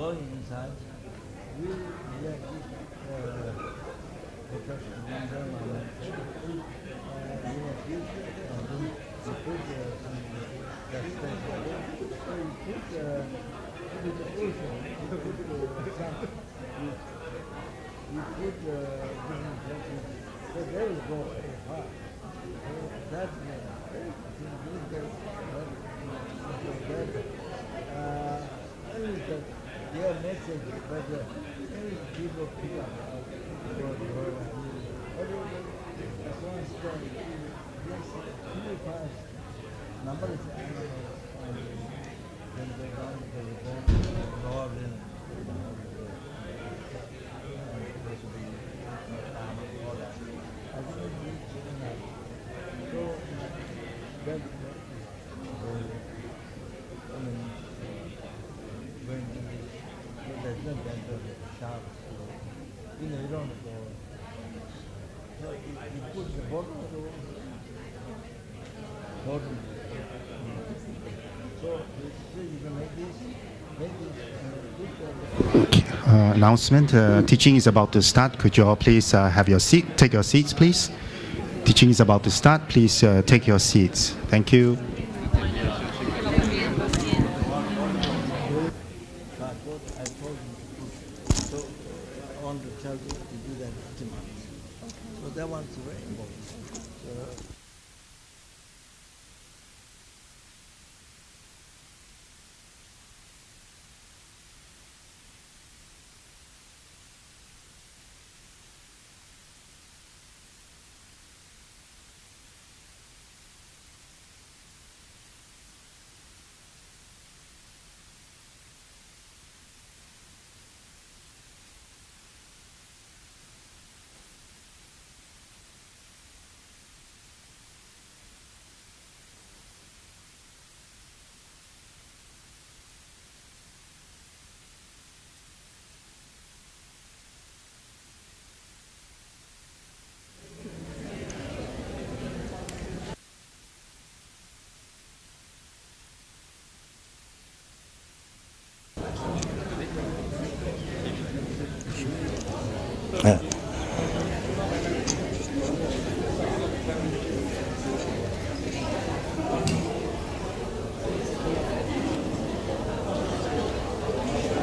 going inside, we let because remember my mentor, you put some that space there. So you put the ocean, you put the sun, you put different places. So there you go apart. So that's only their message, but many people pick up everybody, as long as yes, people pass numberless animals and then go down to the Lord and supposed to be all that. I think it's enough. So that I mean, when there's no dental sharp, you don't go. So you put the bottom of the bottom. So you can make this. Announcement. Teaching is about to start. Could you all please have your seat? Take your seats, please. Teaching is about to start. Please take your seats. Thank you. So I want to tell you to do that tomorrow. So that one's very important. So,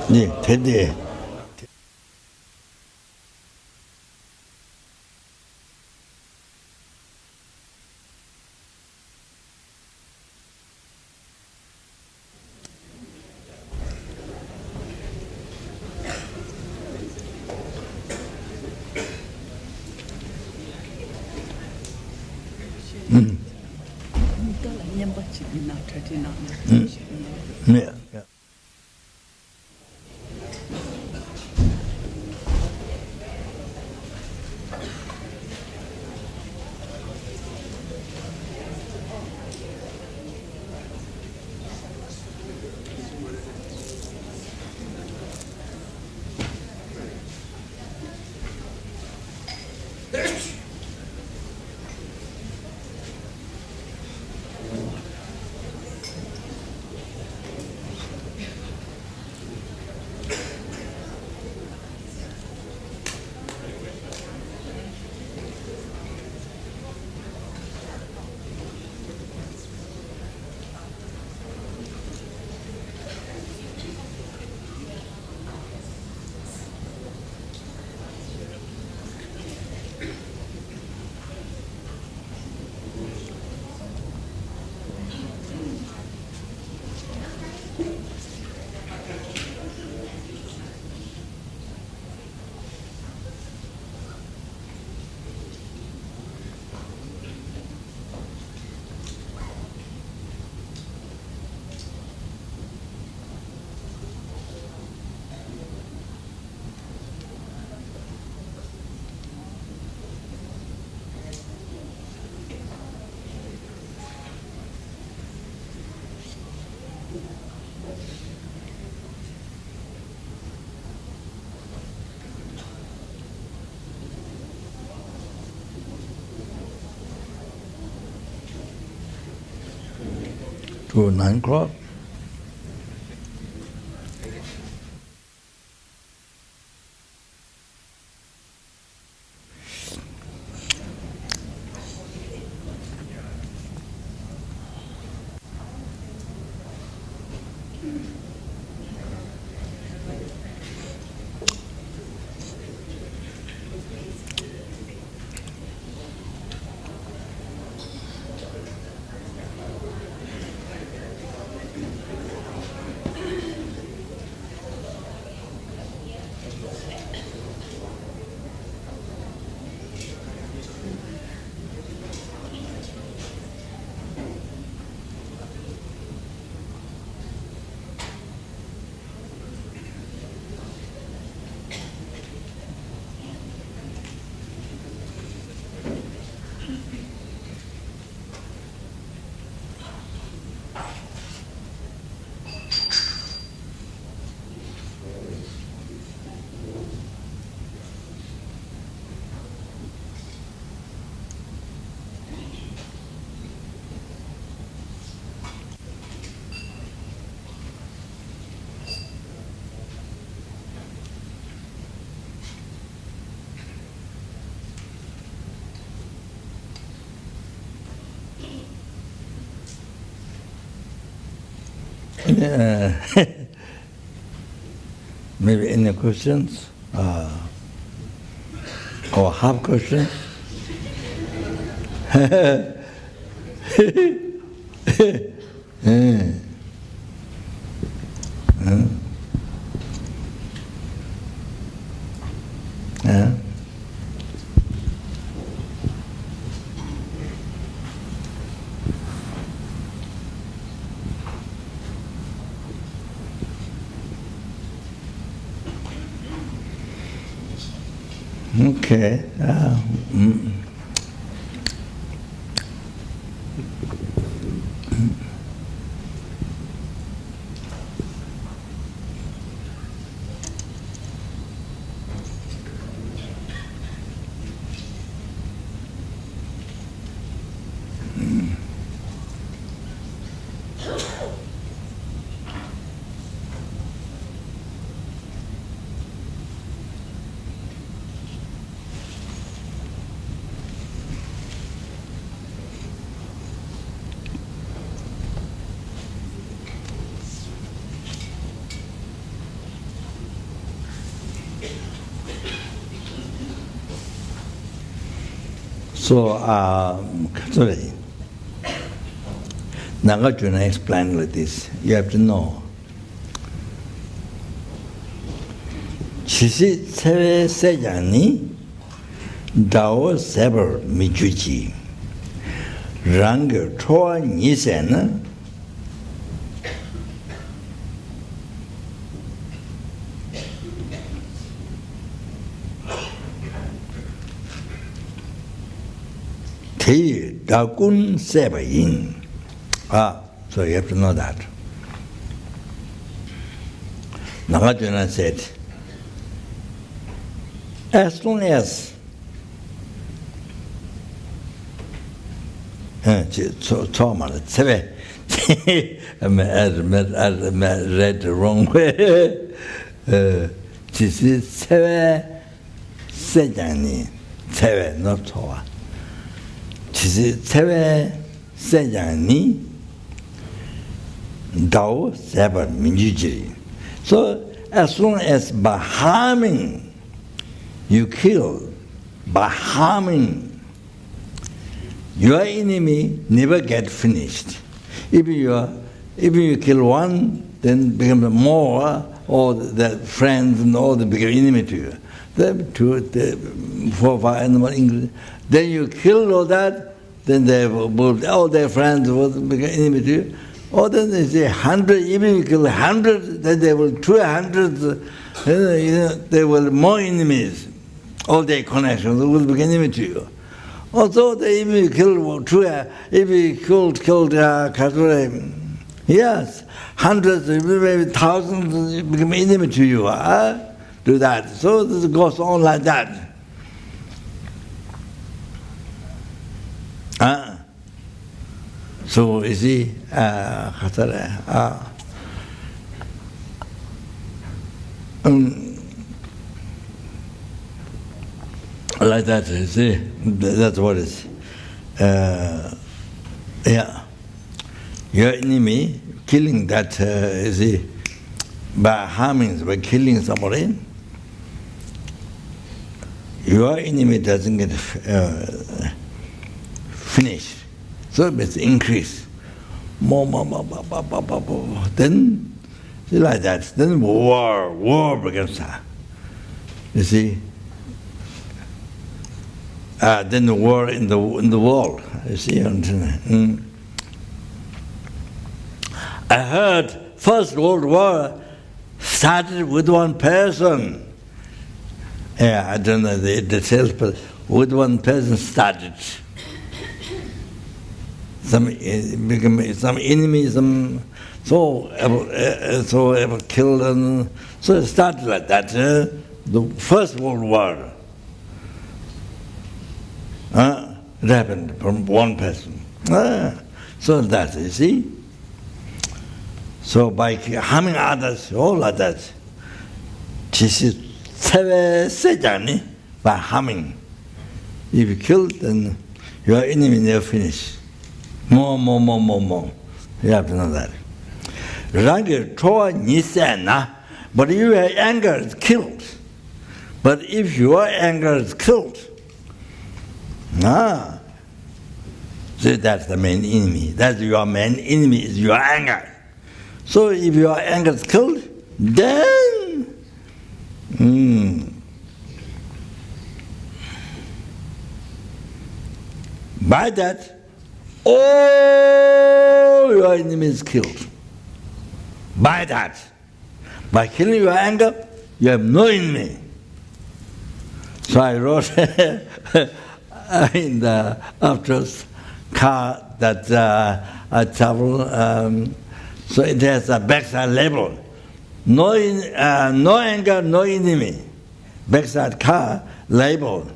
네, 됐네. 네. To 9 o'clock. Maybe any questions? Or half questions? Okay. So, sorry. Nagarjuna explained like this. You have to know. Chisi tsewe sejani dao sebar mijuji rang choa nisen te dakun sebayin. So you have to know that. Nagarjuna said, as long as I read the wrong way. Chisi tsewe sejani, tsewe, not towa. Chisi tsewe sejani dao sebar minjujiri. So as long as by harming you kill, by harming, your enemy never get finished. If you kill one, then become more, or the friends and all the bigger enemy to you. The 4, 5 animal English. Then you kill all that, then they will, all their friends will become enemy to you. Or then they say 100, even you kill 100, then they will 200, they will more enemies. All their connections will become enemy to you. Also, they even killed if you killed Kasure, yes, hundreds, maybe thousands become enemy to you. Do that. So this goes on like that. So you see, like that, you see, that's what it is. Yeah. Your enemy, killing that, you see, by harming, by killing somebody, your enemy doesn't get finished. So it's increase. More. Then, see, like that. Then war begins. You see. Then the war in the world, you see. I heard First World War started with one person. Yeah, I don't know the details, but with one person started. Some enemy, so ever killed, and so it started like that. The First World War. It happened from one person. So that, you see. So by harming others, all like that, by harming. If you kill, then your enemy never finish. More. You have to know that. But if your anger is killed, but if your anger is killed, so that's the main enemy. That's your main enemy is your anger. So if your anger is killed, then by that, all your enemies killed. By that, by killing your anger, you have no enemy. So I wrote in the after car that I travel. So it has a backside label: no anger, no enemy. Backside car label.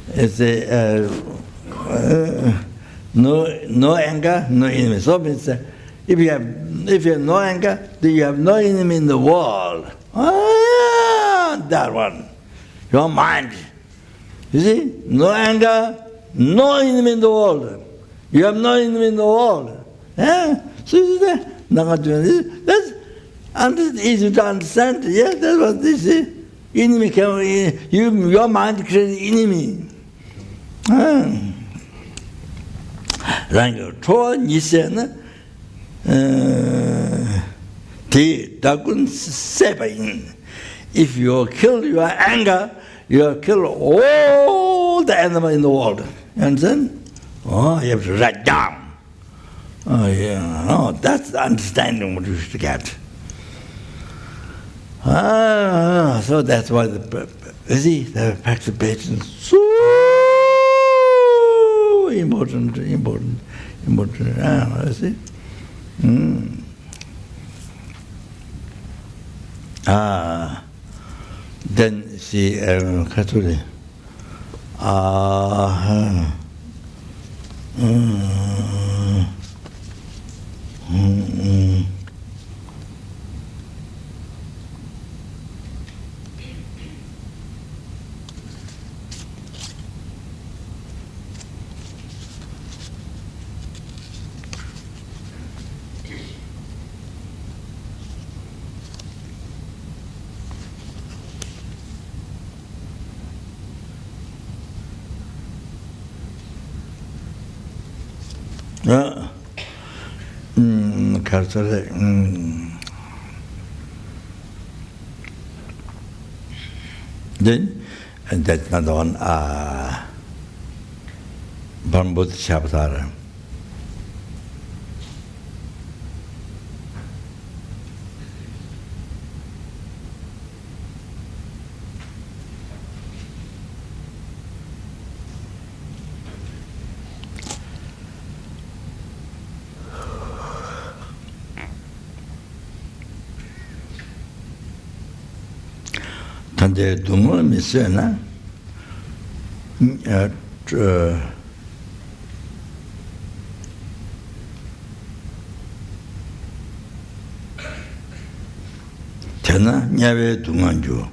It's a no anger, no enemy. So means if you have no anger, then you have no enemy in the world. That one, your mind. You see, no anger, no enemy in the world. You have no enemy in the world. So that's easy to understand. Yeah, that's what this is. Enemy can your mind creates enemy. If you kill your anger, you kill all the animals in the world. You understand? Oh, you have to write down. Oh, yeah. Oh, that's the understanding what you should get. So that's why the practice of patience is so important. You see? Then see, Katuri. Then, and that's another one, Buddhist chapter. Tande dungo misyo na tena nyawe dunganju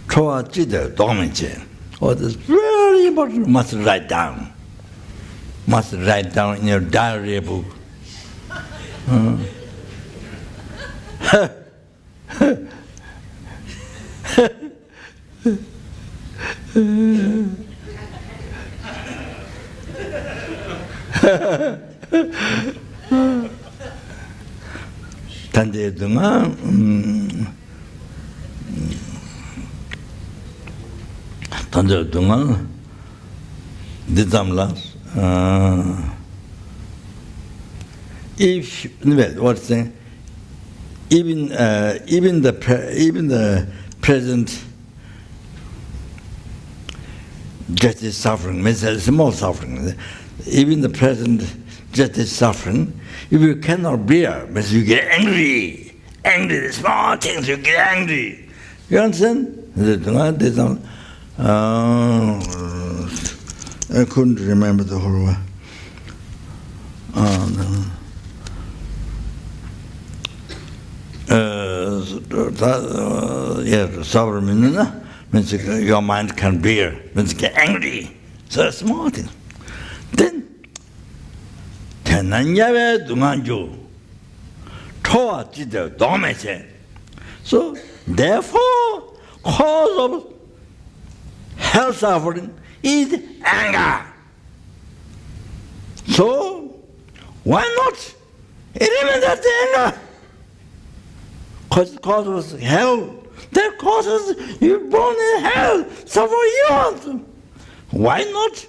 chowa jide dongmenche. Oh, that's very important. Must write down. Must write down in your diary book. Tande dunga dizamla if what's saying even the present just is suffering, means small suffering. Even the present just is suffering. If you cannot bear, means you get angry. Angry, the small things you get angry. You understand? I couldn't remember the whole one. Suffering means your mind can bear, means get angry. So small thing. Then, tenanyawe dunganju, So, therefore, cause of hell suffering is anger. So, why not eliminate the anger? Because it causes hell. That causes you born in hell, suffer years. Why not?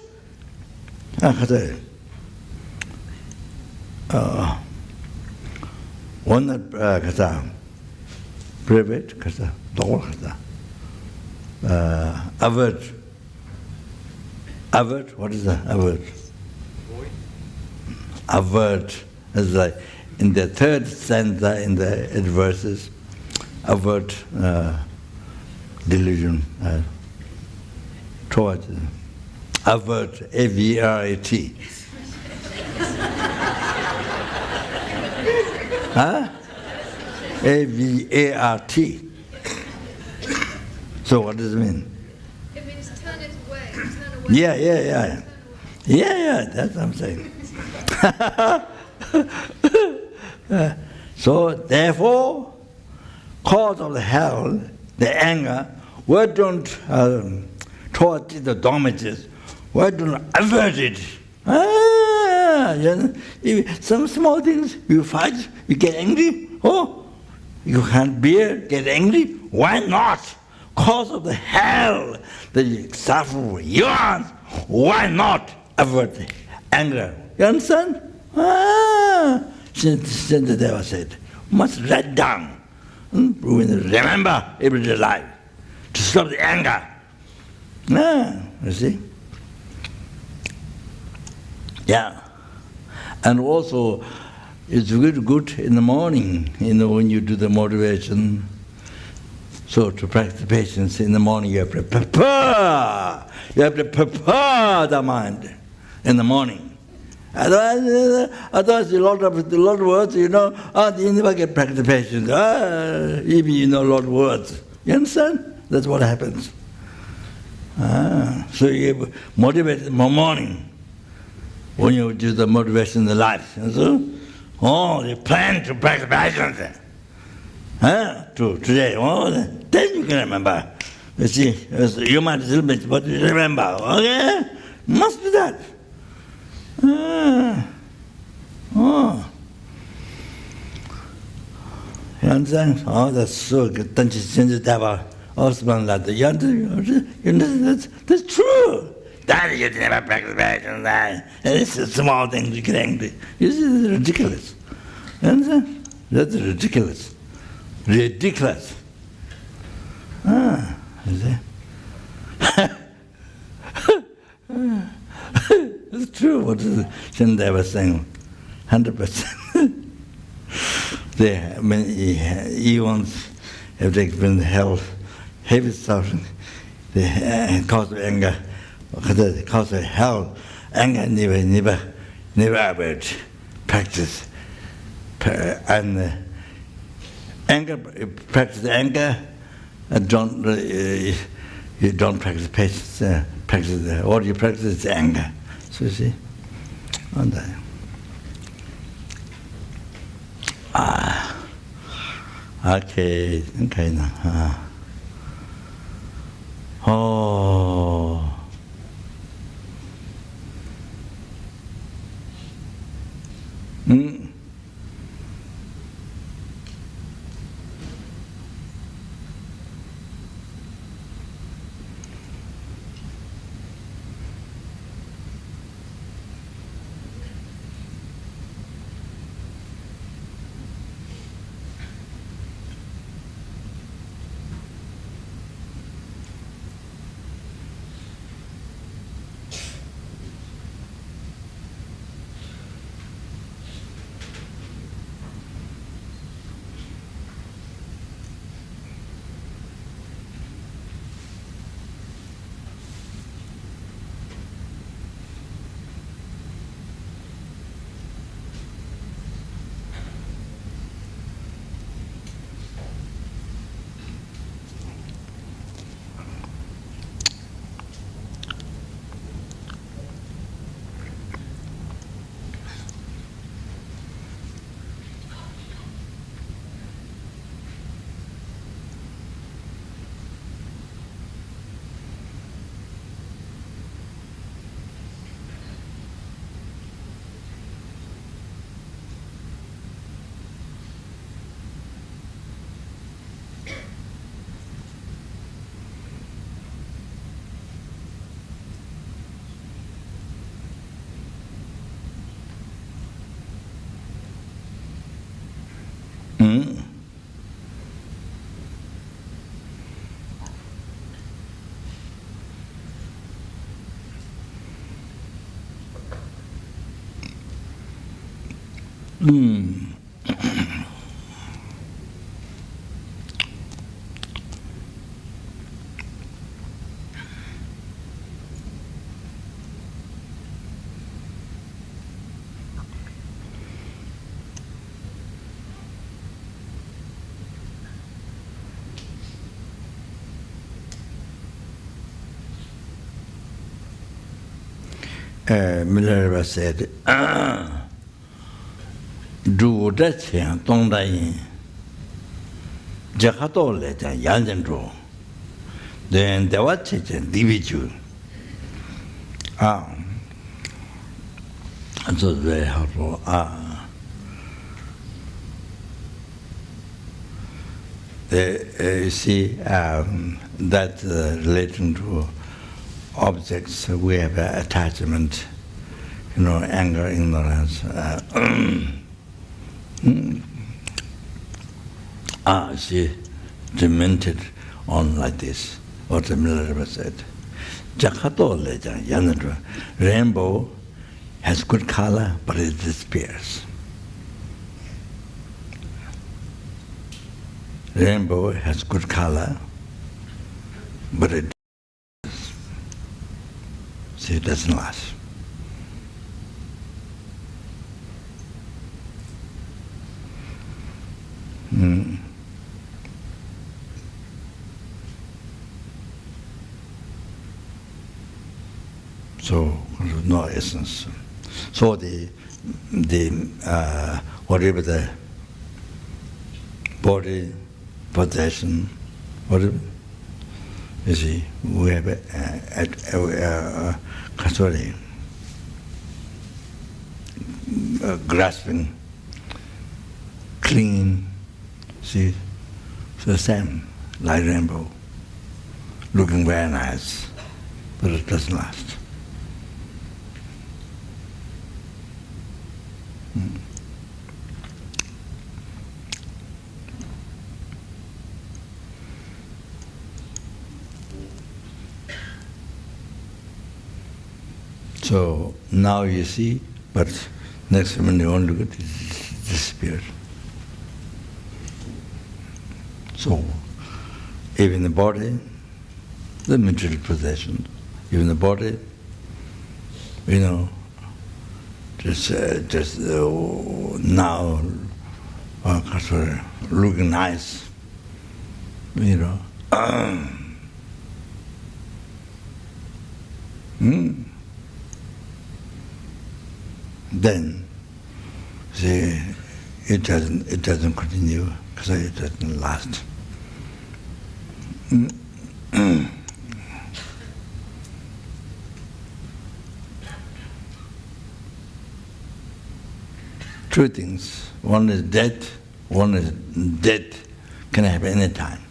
One private, avert, what is that? Avert. Avert is like in the third stanza in the verses, avert delusion towards avert, A-V-R-A-T. Huh? A-V-A-R-T. So what does it mean? It means turn it away, turn away. Yeah. Yeah, that's what I'm saying. So therefore, cause of the hell, the anger, why don't towards the damages, why don't avert it? If some small things, you fight, you get angry, oh, you can't bear, get angry, why not? Cause of the hell that you suffer years, why not avert the anger? You understand? Since the devil said, must write down, remember everyday life, to stop the anger. You see? Yeah. And also, it's really good in the morning, when you do the motivation. So to practice patience in the morning, you have to prepare. You have to prepare the mind in the morning. Otherwise a lot of words, you never get practice patience. Even you know a lot of words. You understand? That's what happens. So you motivate in the morning when you do the motivation in the life. So, you plan to practice patience. To today, then you can remember. You see, you might still miss, but you remember. Okay? Must do that. You understand? That's so good. Don't you change the devil? You understand? That's true. That you never practice patience. It's a small thing you get angry. You see, it's ridiculous. You understand? That's ridiculous. Ridiculous. You see? It's true what Shinda was saying. 100%. He wants, if they been hell, heavy suffering, the cause of anger, the cause of hell, anger never ever practice. And anger, practice anger, and you don't practice patience, all you practice is anger. So you see, on that. Okay now. Minerva said, "Do that thing, don't die. Jakato let a Yanjandro. Then the watch it and dividu. And so they have you see that relating to objects, we have attachment, anger, ignorance. See, demented on like this, what the Minerva said. Jakato leja, yanadra. Rainbow has good color, but it disappears. Rainbow has good color, but it doesn't last. So no essence. So the whatever the body, possession, whatever, you see, we have grasping, clinging, see, so the same, like rainbow, looking very nice, but it doesn't last. So now you see, but next time you won't look at it, it disappears. So even the body, the material possession, even the body, just now looking nice, Then, see, it doesn't continue because it doesn't last. Two things. One is death. One is death can happen any time.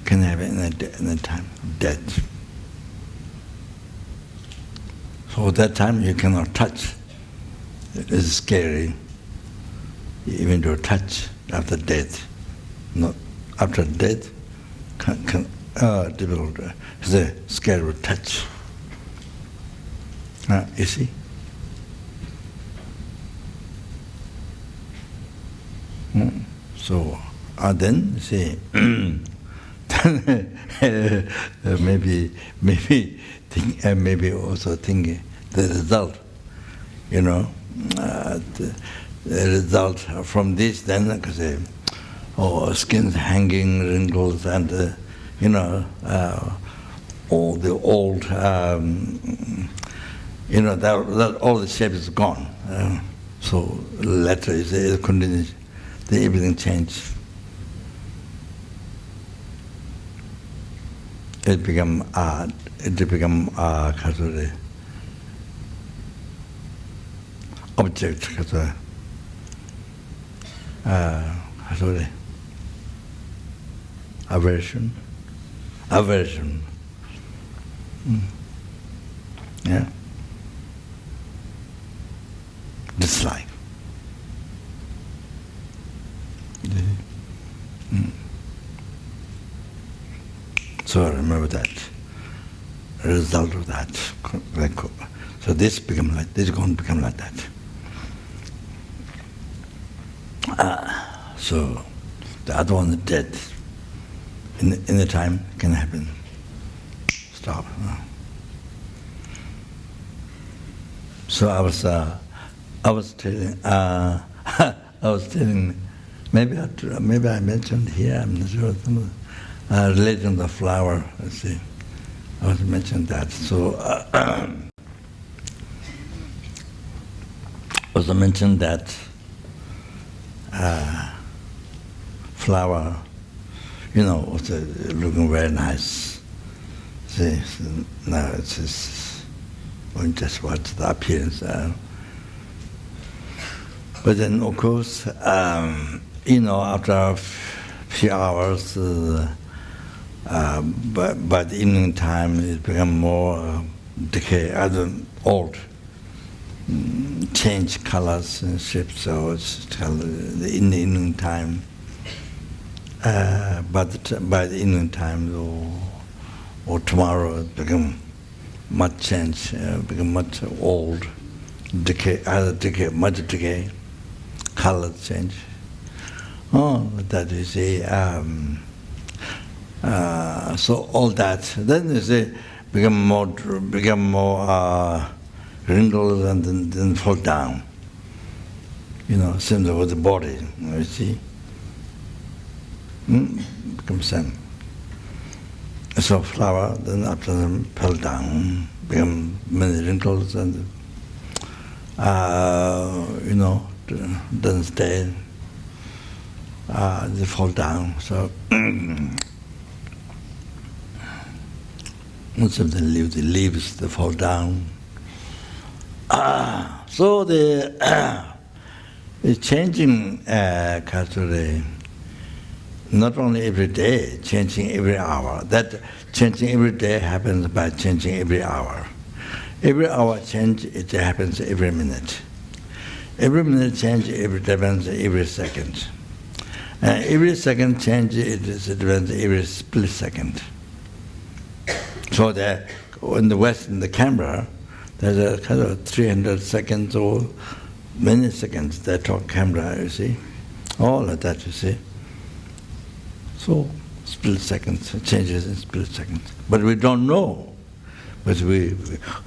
Can happen any time. Death. So that time you cannot touch. It is scary. Even to touch after death. Not after death, difficult. It's a scary touch. You see? So then say maybe also thinking the result, the result from this then because skin hanging, wrinkles, and all the old that all the shape is gone. So later is continues. Everything changed. It become art. It become object. Aversion. Yeah. Dislike. So remember that. Result of that. So this become like this is going to become like that. So the other one is dead. In the time can happen. Stop. So I was telling, maybe I mentioned here, I'm not sure, relating to the flower, let's see. I was mentioning that. So also mentioned that flower, was looking very nice. See, so now it's just, we just watch the appearance. But then, of course, after a few hours, by the evening time, it become more decay, old, change colors and shapes. So it's in the evening time. By the evening time, or tomorrow, it become much change, become much old, decay, much decay, color change. Oh, that is so all that. Then you see, become more wrinkles and then fall down. Similar with the body. You see, become same. So flower, then after them fell down, become many wrinkles and then stay. They fall down. So most of them leave the leaves, they fall down. So the changing culturally, not only every day, changing every hour. That changing every day happens by changing every hour. Every hour change, it happens every minute. Every minute change, it happens every second. Every second change, it happens every split second. So that in the West, in the camera, there's a kind of 300 seconds or many seconds that talk camera, you see. All of that, you see. So, split seconds, changes in split seconds. But we don't know. But we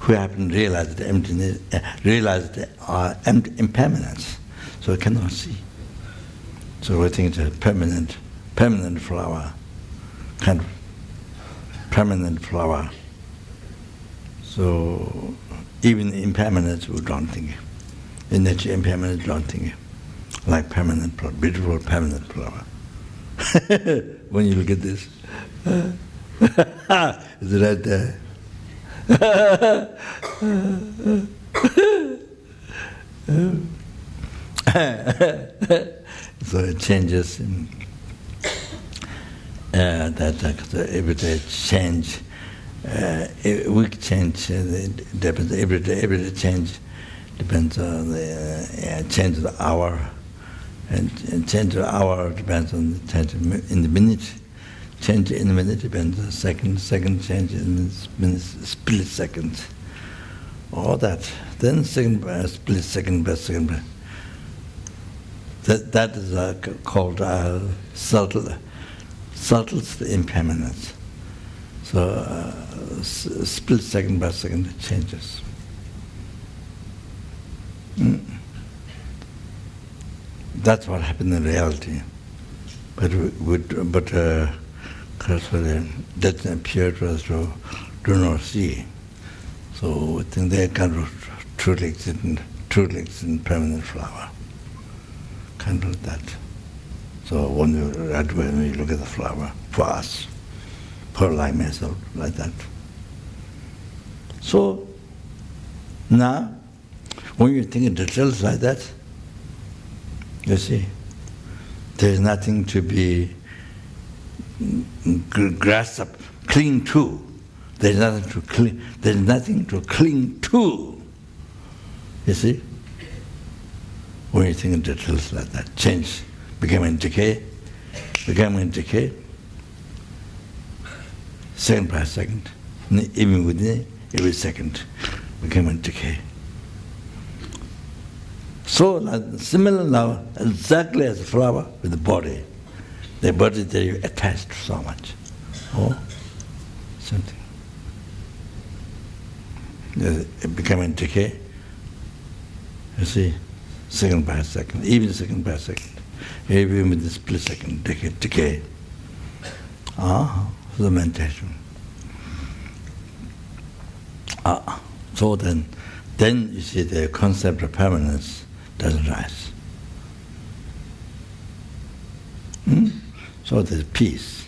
haven't realized the emptiness, realized the impermanence. So we cannot see. So we think it's a permanent flower, kind of permanent flower. So even impermanence we don't think. In nature, impermanence we don't think. Like permanent flower, beautiful permanent flower. When you look at this, it's right there. So it changes. Every day change. Week change depends. Every day change depends on the change of the hour. And change of the hour depends on the change in the minute. Change in a minute depends on the second change in minute, split second. All that. Then second split second by second. That is called subtle impermanence. So split second by second it changes. That's what happened in reality. But doesn't appear to us to do not see. So I think they kind of truly exist in permanent flower. Kind of that. So when we look at the flower, for us, for like myself, like that. So now, when you think in details like that, you see, there's nothing to be grasped up, cling to. There's nothing to cling. There's nothing to cling to. You see, when you think in details like that, change, becoming decay, second by second, even within every second, becoming decay. So similar now, exactly as a flower with the body. The body that you attach to so much. Oh, something. It becoming decay. You see, second by second, even second by second, even with the split second decay. The meditation. So then you see the concept of permanence doesn't rise. So there's peace.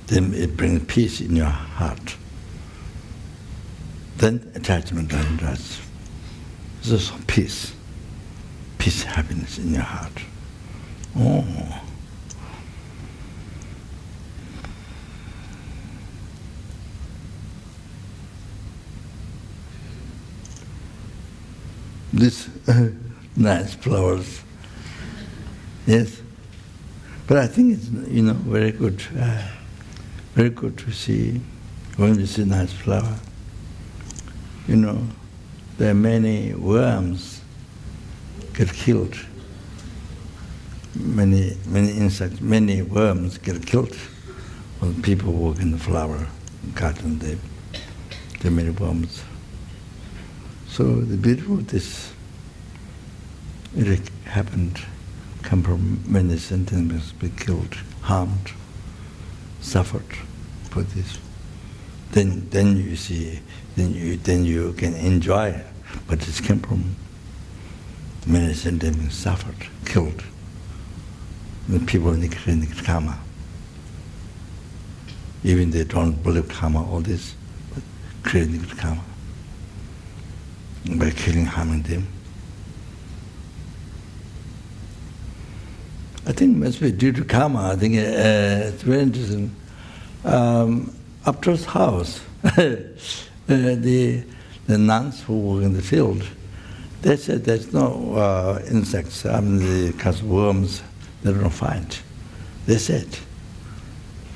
Then it brings peace in your heart. Then attachment doesn't rise. There's peace. Peace, happiness in your heart. Oh. This nice flowers, yes. But I think it's very good to see when you see nice flower. There are many worms get killed. Many insects, many worms get killed when people walk in the flower garden. There are many worms. So the beautiful it happened, come from many sentiments, be killed, harmed, suffered for this. Then you see, then you can enjoy it. But it came from many sentiments, suffered, killed. The people in karma. Even they don't believe karma, all this, but creating karma. By killing, harming them. I think it must be due to karma. I think it's very interesting. After house, the nuns who work in the field, they said there's no insects, the kinds of worms they don't find. They said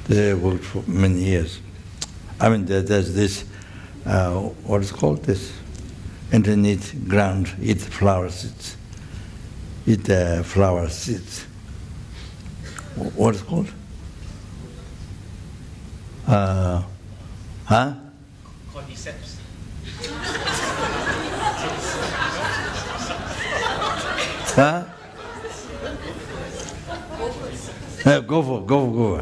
they worked for many years. There's this, what is called this? Underneath ground, eat flower seeds. Eat flower seeds. What is it called? Cordyceps. Go for.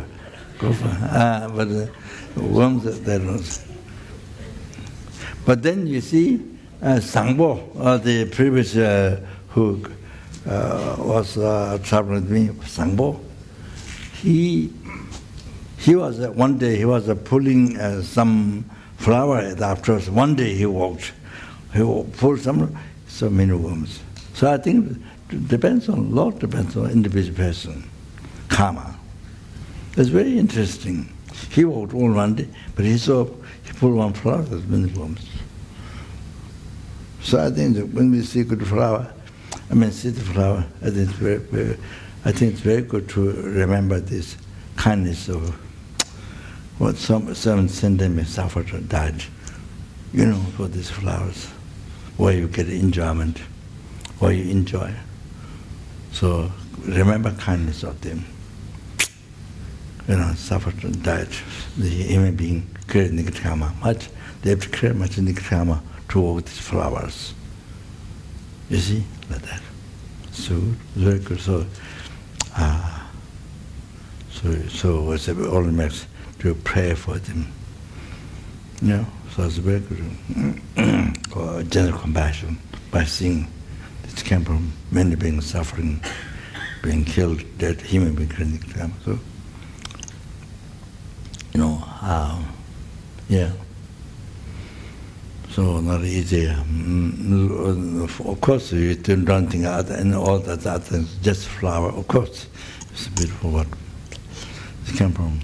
But worms, that was. But then you see, Sangbo, the previous who was traveling with me, Sangbo, he was one day he was pulling some flower afterwards. One day he pulled so many worms. So I think it depends on individual person, karma. It's very interesting. He walked all one day, but he pulled one flower, there's many worms. So I think that when we see good flower, see the flower, I think it's very good to remember this kindness of what some sentiments suffered or died, for these flowers, where you get enjoyment, where you enjoy. So remember kindness of them. Suffered and died. The human being created negative karma. They have to create much negative karma to walk these flowers. You see, like that. So very good. So it's all it makes to pray for them. So it's very good. General compassion by seeing this came from many beings suffering, being killed, dead, human being creating karma. So yeah. So not easy. Of course, you don't think all that other just flower. Of course, it's a beautiful word. It came from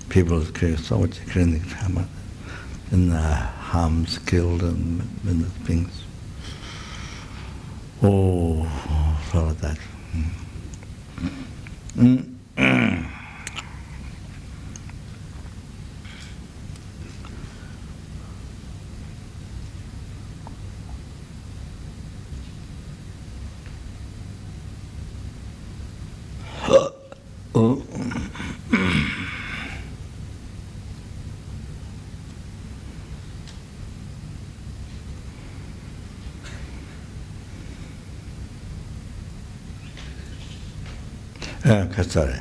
people create so much creating karma and harms, killed, and many things. Oh, follow that. Sorry.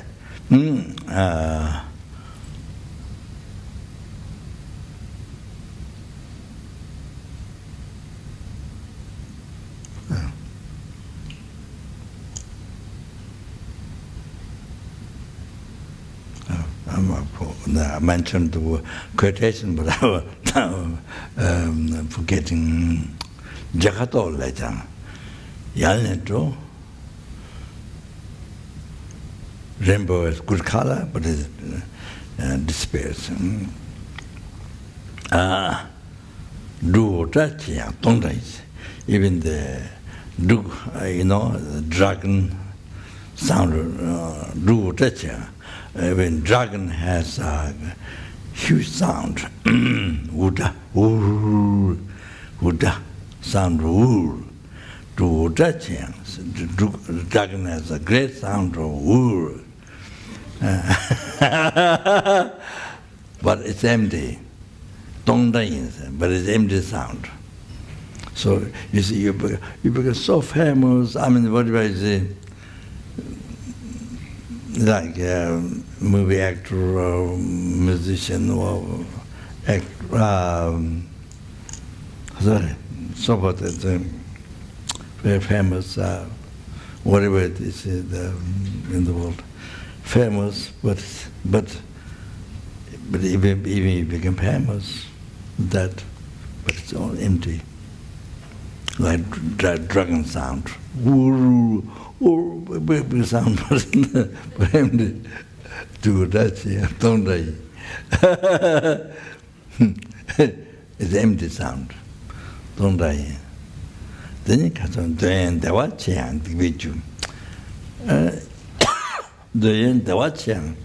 I mentioned the quotation, but I was forgetting Jakato later. Yalneto. Rainbow is good color, but it disappears. Even the the dragon sound, even dragon has a huge sound. Uda, uda, sound, the dragon has a great sound of but it's empty. But it's empty sound. So you see, you become so famous. I mean, whatever is it, like a movie actor or musician or so forth. It's very famous, whatever it is in the world. Famous, but even you become famous, but it's all empty. Like dragon sound. Big sound, but empty. Do that, don't they? It's empty sound. Don't they? Then you can then the watch and the video. The watch and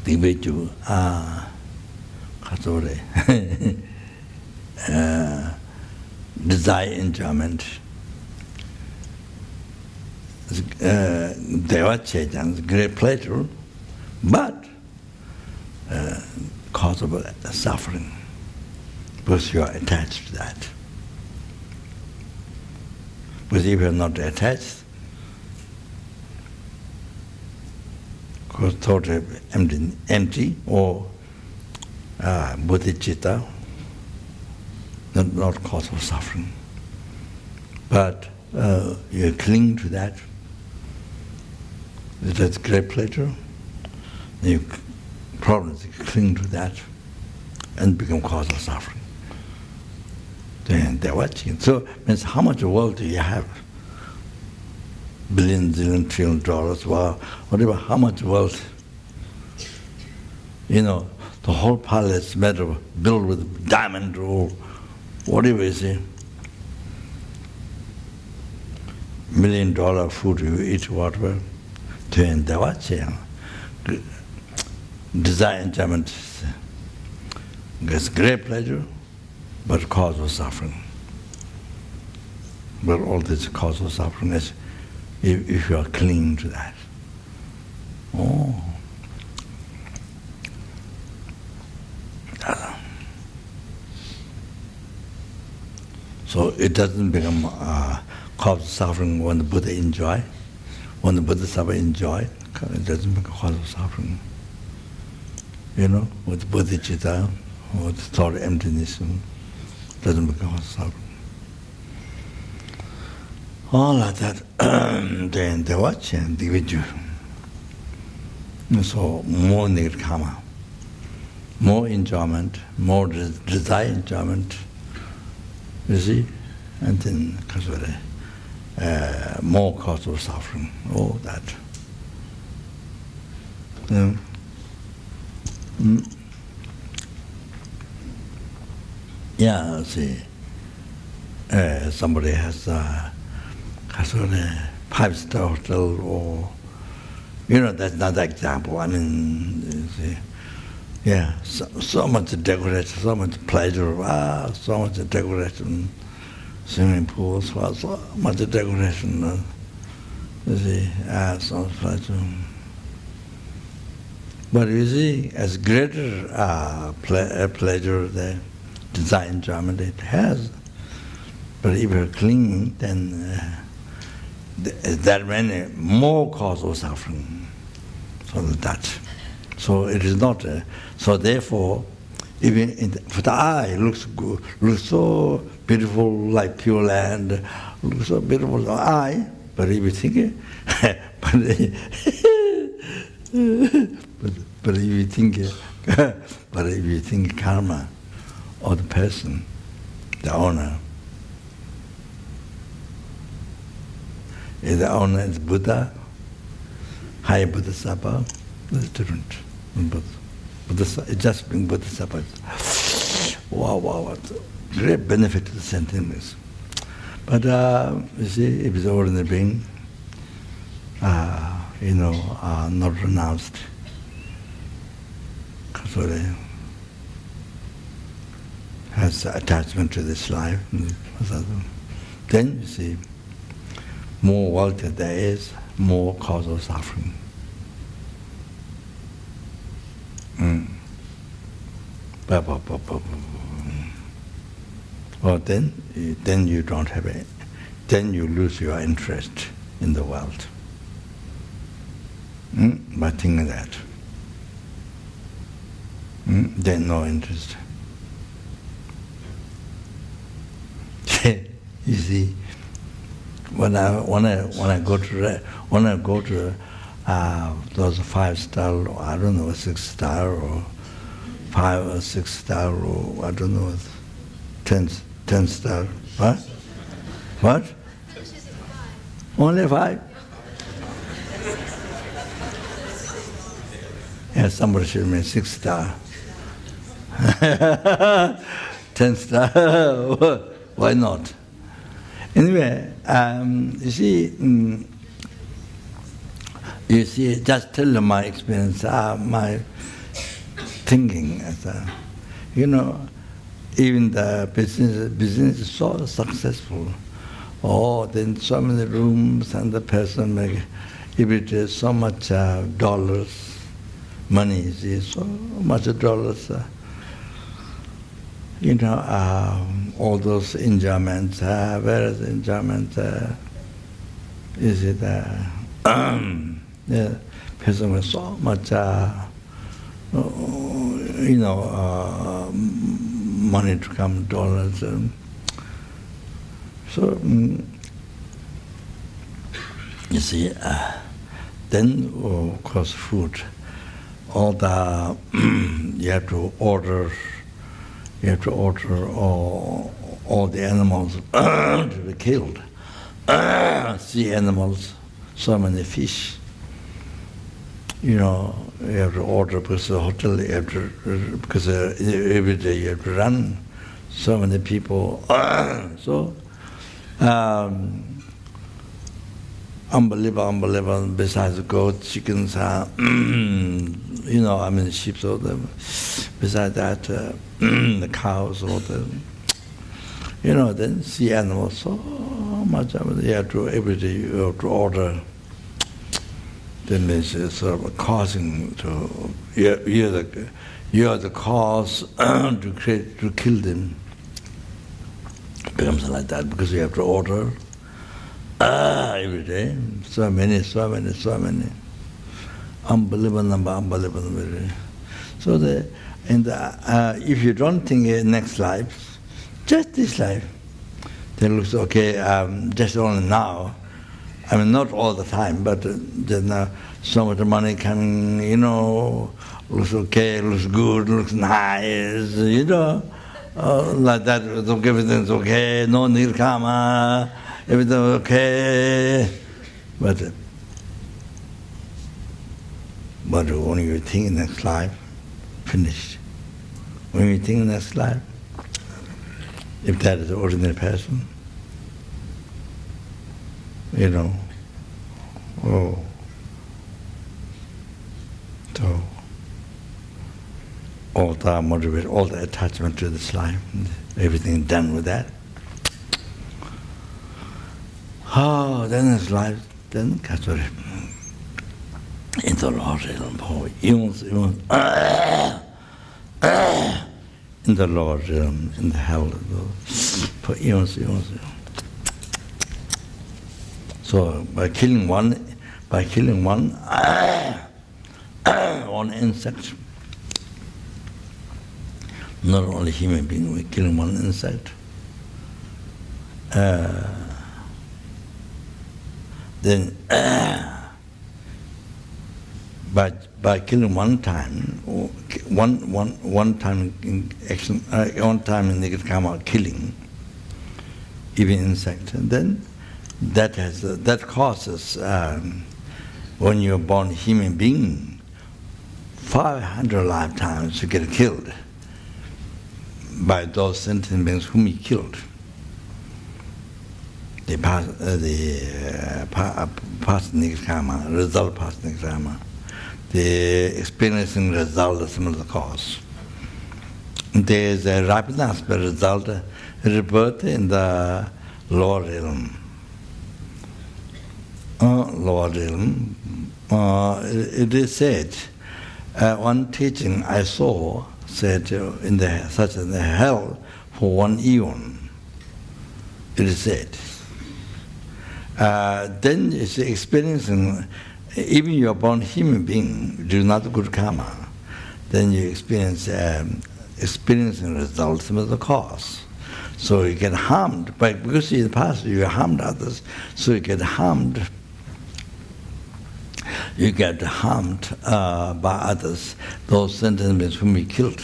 the video. Desire enjoyment. They watch it and great pleasure, but cause of suffering because you are attached to that. But if you are not attached, because totally empty or bodhicitta, not cause of suffering. But you cling to that. That's great pleasure. You problems, you cling to that and become cause of suffering. Then they're watching. So means how much wealth do you have? Billion, zillion, trillion dollars, wow, whatever, how much wealth? The whole palace made of, built with diamond or whatever is it. $1 million food you eat, whatever. Then they're watching. Desire enjoyment gets great pleasure, but cause of suffering. But all this cause of suffering is if you are clinging to that. Oh. So it doesn't become cause of suffering when the Buddha enjoy. When the Bodhisattva enjoy, it doesn't become cause of suffering. With bodhicitta, with thought emptiness, it doesn't become cause of suffering. All like that, then they watch and they with you. So more negative karma, more enjoyment, more desire enjoyment, you see, and then more cause of suffering, all that. Yeah, see, somebody has a 5-star hotel, or that's another example. I mean, so much decoration, so much pleasure, so much decoration, swimming pools, so much decoration, so much pleasure. But you see, as greater pleasure, the desire enjoyment it has. But if you're clinging, then there are many more causes of suffering. So that. So it is not. So therefore, even for the eye, looks good, looks so beautiful, like pure land, looks so beautiful to the eye. But if you think, but if you think, but if you think karma, or the person, the owner, if the owner is Buddha, high Bodhisattva, that's different. It just brings Bodhisattva. Wow, what great benefit to the sentience. But you see, if it's ordinary being, not renounced, so they has attachment to this life, then you see, more wealth there is, more cause of suffering. Well, then you don't have it. Then you lose your interest in the world. By thinking that. Then no interest. You see, when I go to those 5-star, I don't know, 6-star or 5 or 6-star or I don't know, 10-star. What? What? Finishes at 5. Only 5? Yeah, somebody should make 6-star. 10-star. Why not? Anyway, you see, just tell them my experience, my thinking. Even the business is so successful. Oh, then so many rooms and the person make every day so much dollars, money, you see, so much dollars. All those enjoyments, various enjoyments, is it, the person with so much, money to come, dollars. So, you see, then, of course, food. All the, you have to order all the animals to be killed. Sea animals, so many fish. You have to order because the hotel, because every day you have to run. So many people. So, unbelievable. Besides goats, chickens, sheep, all them. Besides that, the cows, all them. Then sea animals, so much. You have to, every day you have to order. Then it's sort of causing to, you are the cause to kill them. It becomes like that because you have to order every day. So many. Unbelievable number. So if you don't think next life, just this life, then it looks okay, just only now. Not all the time, but then so much money coming, looks okay, looks good, looks nice, like that, everything's okay, no nirkama, everything okay. But when you think next life, finished. When you think next life, if that is an ordinary person, so all the motivate, all the attachment to this life, everything done with that. Then this life, then in the Lord realm, in the Lord realm, in the hell, for eons. So by killing one one insect, not only human being, we're killing one insect. Then by killing one time in action, one time in negative karma killing even insect, and then that causes when you're born human being 500 lifetimes to get killed by those sentient beings whom he killed. The past negative karma, result past negative karma, the experiencing result is similar to the cause. There is a rapid aspect result, rebirth in the lower realm. Lower realm. It is said, one teaching I saw said in the hell for one eon. It is said. Then it's experiencing, even you are born human being, do not good karma, then you experience experiencing results of the cause. So you get harmed, but because in the past you harmed others, so you get harmed. You get harmed by others, those sentient beings whom you killed.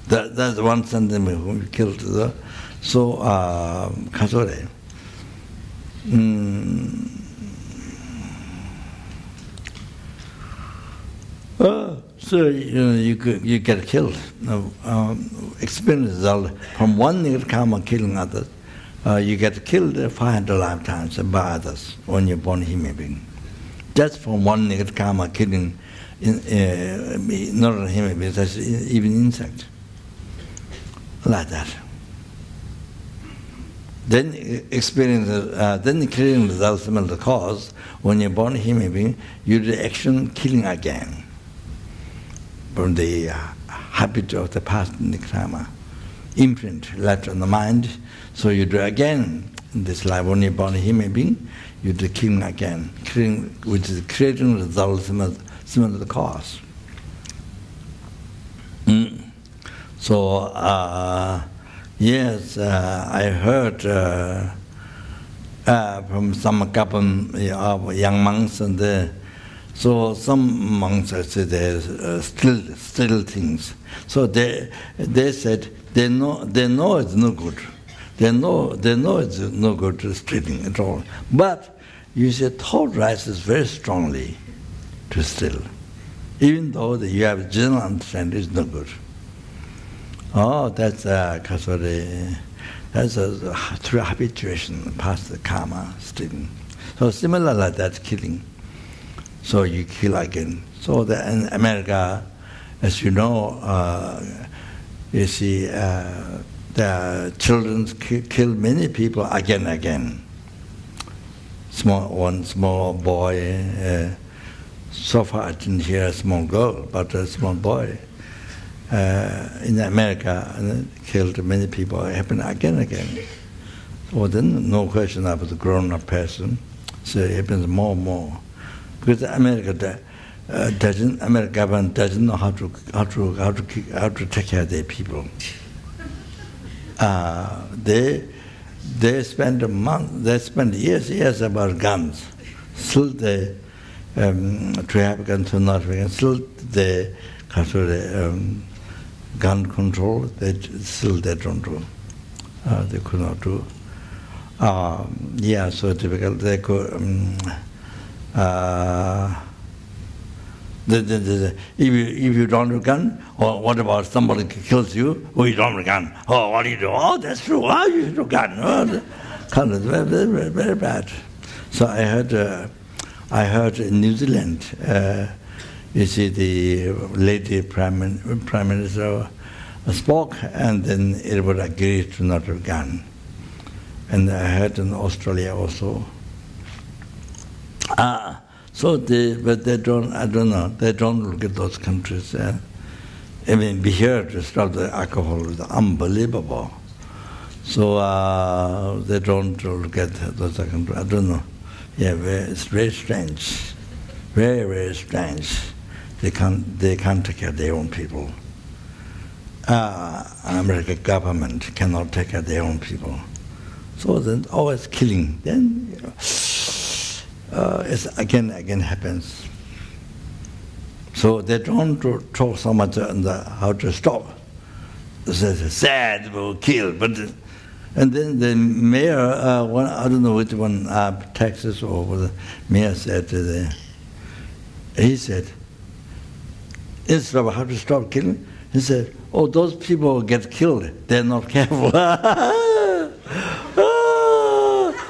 That's one sentient being whom you killed. So, kasore. So you get killed. Experience result from one negative karma killing others. You get killed 500 lifetimes by others when you're born human being. Just from one negative karma killing, not a human being, that's even insect. Like that. Then experience, then killing results of the cause. When you're born a human being, you do action killing again from the habit of the past karma, imprint left on the mind. So you do again in this life. When you're born a human being, you do killing again, which is creating results similar to the cause. So. Yes, I heard from some couple of young monks, and so some monks said there's still things. So they said they know it's no good. They know it's no good stealing at all. But you see, thought rises very strongly to steal, even though you have general understanding, it's no good. Oh, that's kasore. That's through habituation, past the karma, stealing. So similar like that, killing. So you kill again. So in America, as you know, you see, the children kill many people again and again. One small boy. So far I didn't hear a small girl, but a small boy. In America, killed many people. It happened again and again. So then, no question about the grown-up person. So it happens more and more, because America government doesn't know how to take care of their people. They spend a month. They spend years about guns. Still they to have guns or not have guns. Still they gun control, they don't do. They could not do. So difficult. They could. If you don't have a gun, or what about somebody kills you? Oh, you don't have a gun. Oh, what do you do? Oh, that's true. Oh, you should have a gun. Oh, very, very bad. So I heard in New Zealand. You see, the lady prime minister spoke, and then it would agree to not have a gun. And I heard in Australia also. But they don't. I don't know. They don't look at those countries. I mean, be here to stop the alcohol is unbelievable. So they don't look at those countries. I don't know. Yeah, it's very strange. Very, very strange. They can't take care of their own people. American government cannot take care of their own people. So then always killing. Then it's again happens. So they don't talk so much on how to stop. It's sad, will kill, but and then the mayor, I don't know which one, Texas or the mayor said he said, instead of how to stop killing, he said, oh, those people get killed, they're not careful. The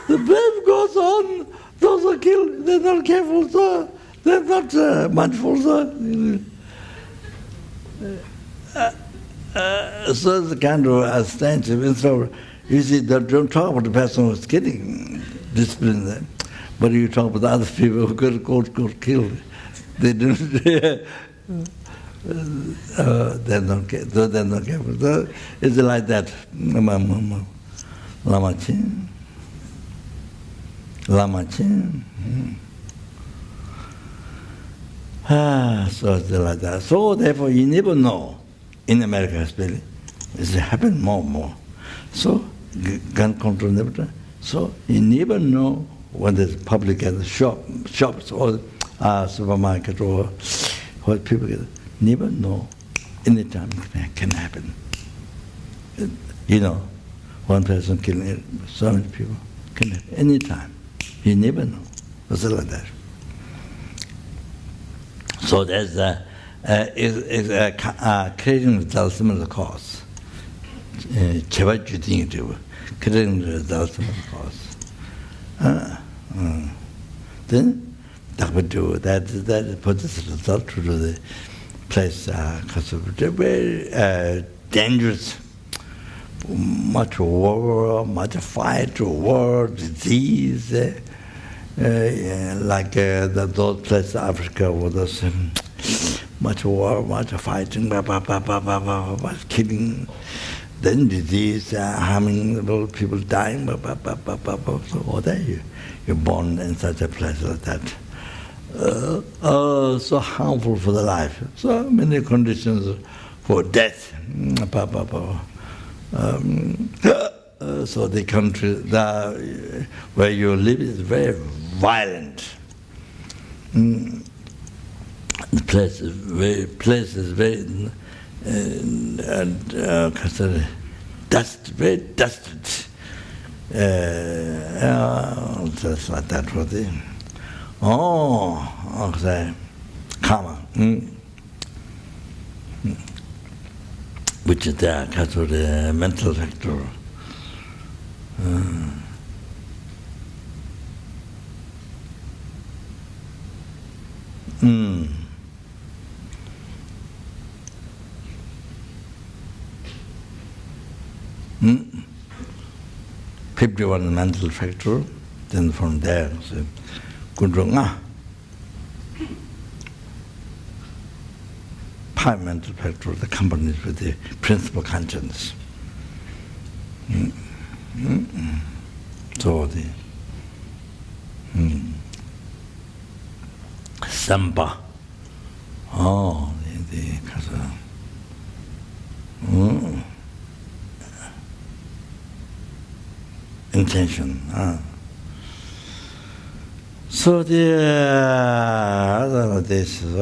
blame goes on, those are killed, they're not careful, so they're not mindful. So it's kind of strange. You see, don't talk about the person who's getting disciplined, but you talk about other people who got killed. They don't. They're not careful. So it's like that. Lama Chin. So it's like that. So therefore, you never know. In America, especially, it's happened more and more. So gun control never done. So you never know when there's public at the shops or supermarket or what people get. Never know. Anytime it can happen. You know, one person killing so many people can happen anytime. You never know. It's like that. So there's creating the ultimate cause. Creating the ultimate cause. Then that would do that puts the result to the place because of very dangerous, much war, much fight, war, disease, like those places Africa was much war, much fighting, killing, then disease, harming, people dying, all that you're born in such a place like that. So harmful for the life. So many conditions for death. So the country where you live is very violent. The place is very very dusted. Just like that for the karma, which is there because of the mental factor. Mm. 51 mental factor, then from there, so, Kundrunga. 5 mental factor, the accompanies with the principal consciousness. So the Samba. Oh, the intention. So this is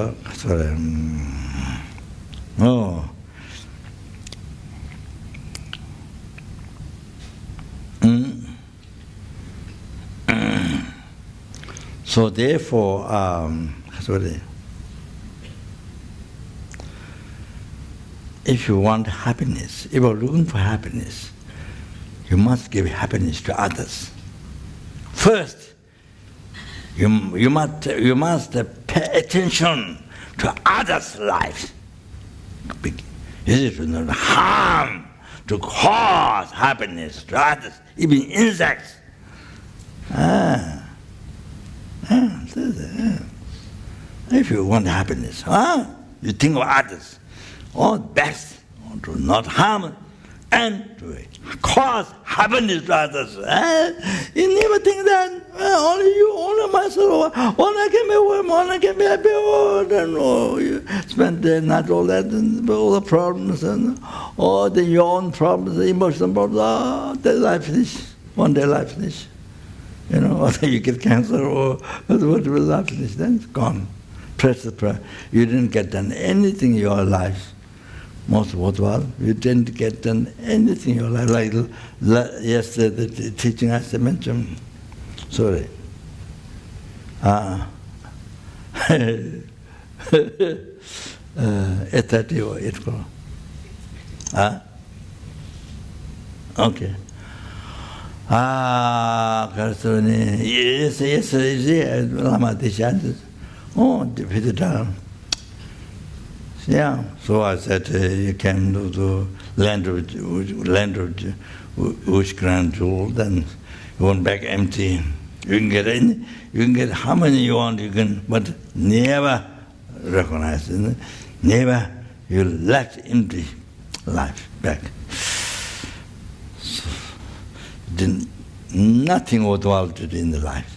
so therefore, if you want happiness, if you're looking for happiness, you must give happiness to others. First, you must pay attention to others' lives. Is it to not harm, to cause happiness to others, even insects? If you want happiness, you think of others. All best, to not harm and to cause happiness to others. You never think that only you, only myself, only I can be warm, only I can be happy. You spend the night all that, and all the problems, and all your own problems, the emotional problems, their life finish. One day life finish. You know, or you get cancer or whatever life finish, then it's gone. Precious prayer. You didn't get done anything in your life. Most worthwhile. You didn't get done anything in your life. Like yesterday, the teaching I mentioned. Sorry. 8:30 or 8 o'clock. Okay. Yes, Lama Tisha. Oh, defeated down. Yeah, so I said, you came to the land of Ush Grand Jewel, then you went back empty. You can get how many you want, you can, but never recognize it. Never, you left empty life back. So, nothing worthwhile to do in the life.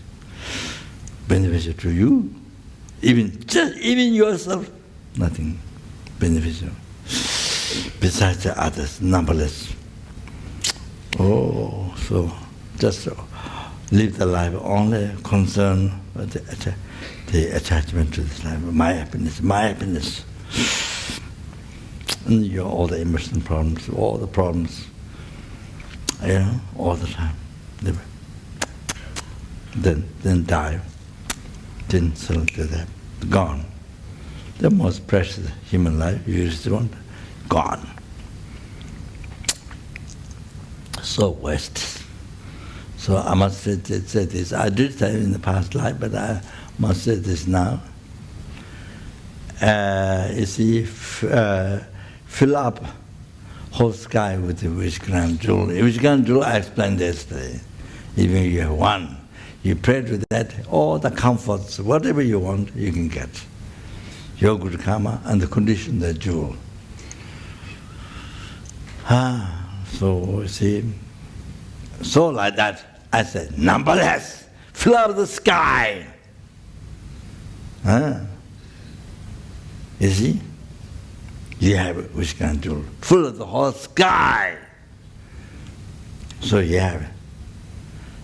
Beneficial to you, even yourself, nothing beneficial. Besides the others, numberless. Oh, so just live the life only concerned with the attachment to this life. My happiness, my happiness. And all the emotional problems, all the problems, all the time. Then die. Then surrender that. Gone. The most precious human life you used to want, gone. So wasted. So I must say this. I did say it in the past life, but I must say this now. You see, fill up whole sky with the wish grand jewel. Wish grand jewel I explained yesterday. Even you have one, you prayed with that, all the comforts, whatever you want, you can get. Your good karma and the condition, the jewel. So see, so like that, I said, numberless, fill up the sky. You see, you have a wish grand jewel, full of the whole sky. So you have it.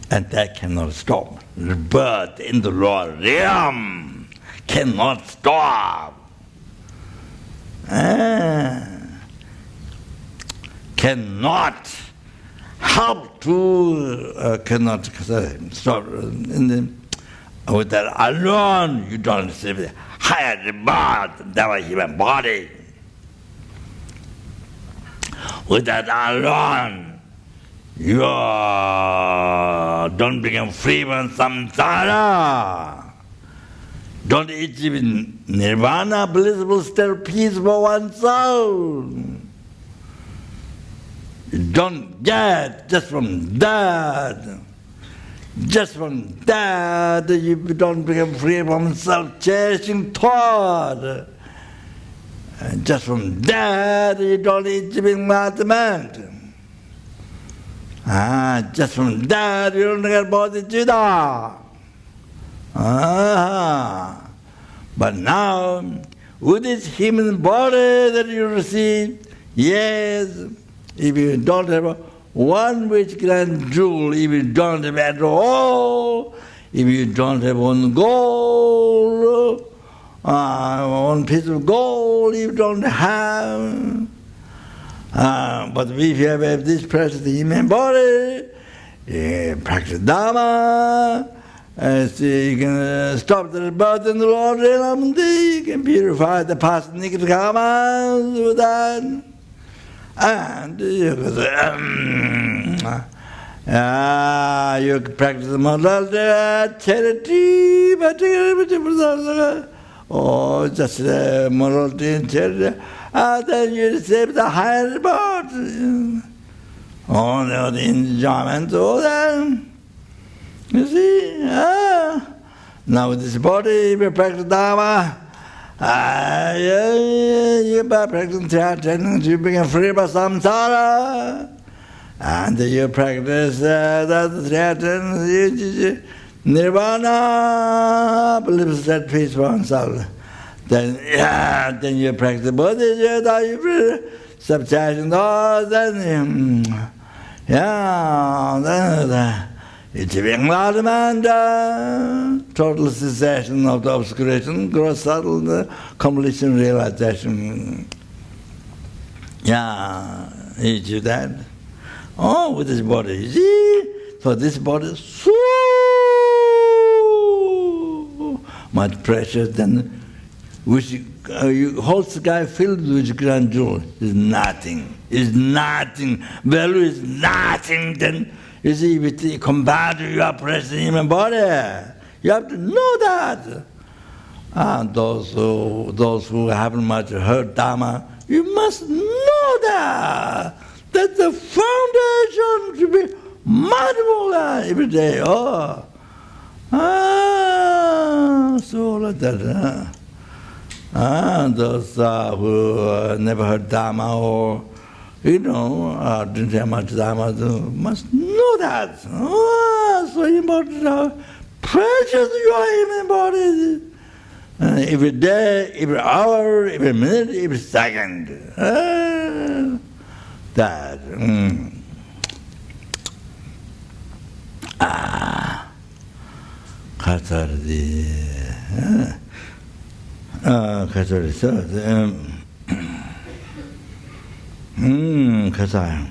And that cannot stop. The birth in the lower realm cannot stop. Cannot help to, cannot stop. With that alone, you don't receive the higher rebirth than our human body. With that alone, you don't become free from samsara. Don't achieve nirvana, blissful state of peace for oneself. You don't get just from that. Just from that, you don't become free from self-cherishing thought. And just from that, you don't achieve enlightenment. Just from that, you don't get bodhicitta. But now, with this human body that you receive, yes, if you don't have one wish grand jewel, if you don't have at all, if you don't have one gold, one piece of gold, if you don't have, but if you have this precious human body, practice Dharma, so you can stop the birth in the Lord realm, you can purify the past negative karmas with that. And you can practice the morality, charity, or just morality and charity. Then you receive the higher reward. All the enjoyment, all that. You see? Now with this body, we practice Dharma. You by practicing training, you become free by samsara. And you practice that nirvana, believes that peace for oneself. Then you practice bodhicitta, you subtraction, then achieving Radhamanda, total cessation of the obscuration, gross subtle completion realization. You do that. Oh, with this body, you see? So this body is so much precious, then which whole sky filled with grand jewel is nothing. Is nothing. Value is nothing. Then you see, with the compared to your precious human body, you have to know that. And those who haven't much heard Dharma, you must know that. That's the foundation to be mindful every day. So like that. Those who never heard Dharma or, didn't have much Dharma, must know that. So important how precious your human body is. Every day, every hour, every minute, every second. That. Katardi. Katardi. Katardi.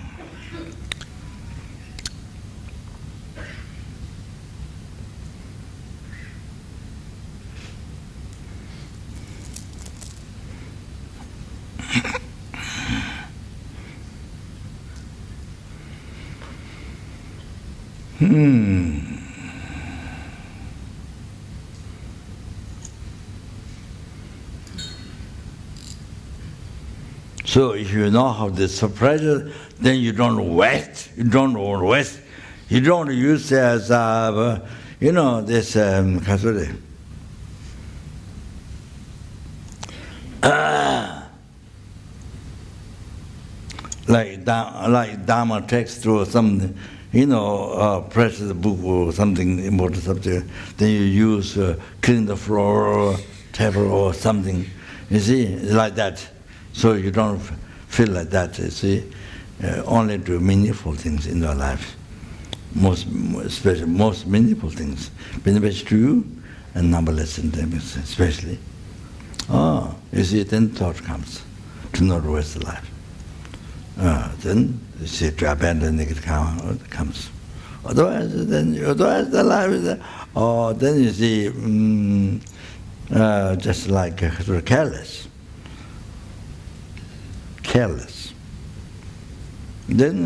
So if you know how to suppress it, then you don't waste. You don't waste. You don't use it as this like Dharma text or something, precious book or something important subject. Then you use clean the floor or table or something. You see, like that. So you don't feel like that. You see, only do meaningful things in your life. Most meaningful things, beneficial to you and numberless in them, especially. You see, then thought comes to not waste the life. Then you see, to abandon negative karma comes. Otherwise the life is then you see, just like careless. Then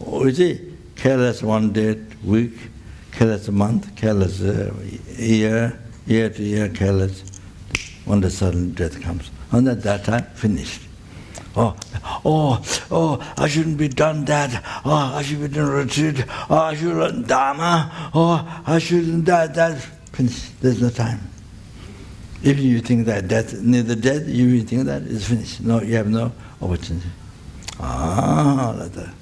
you see, careless one day, week, careless a month, careless year to year, careless. When the sudden death comes, and at that time, finished. I shouldn't be done that. I should be done retreat. I should learn Dharma. I shouldn't that. Finished. There's no time. If you think that death, near the death, you think that it's finished. No, you have no opportunity. Like that.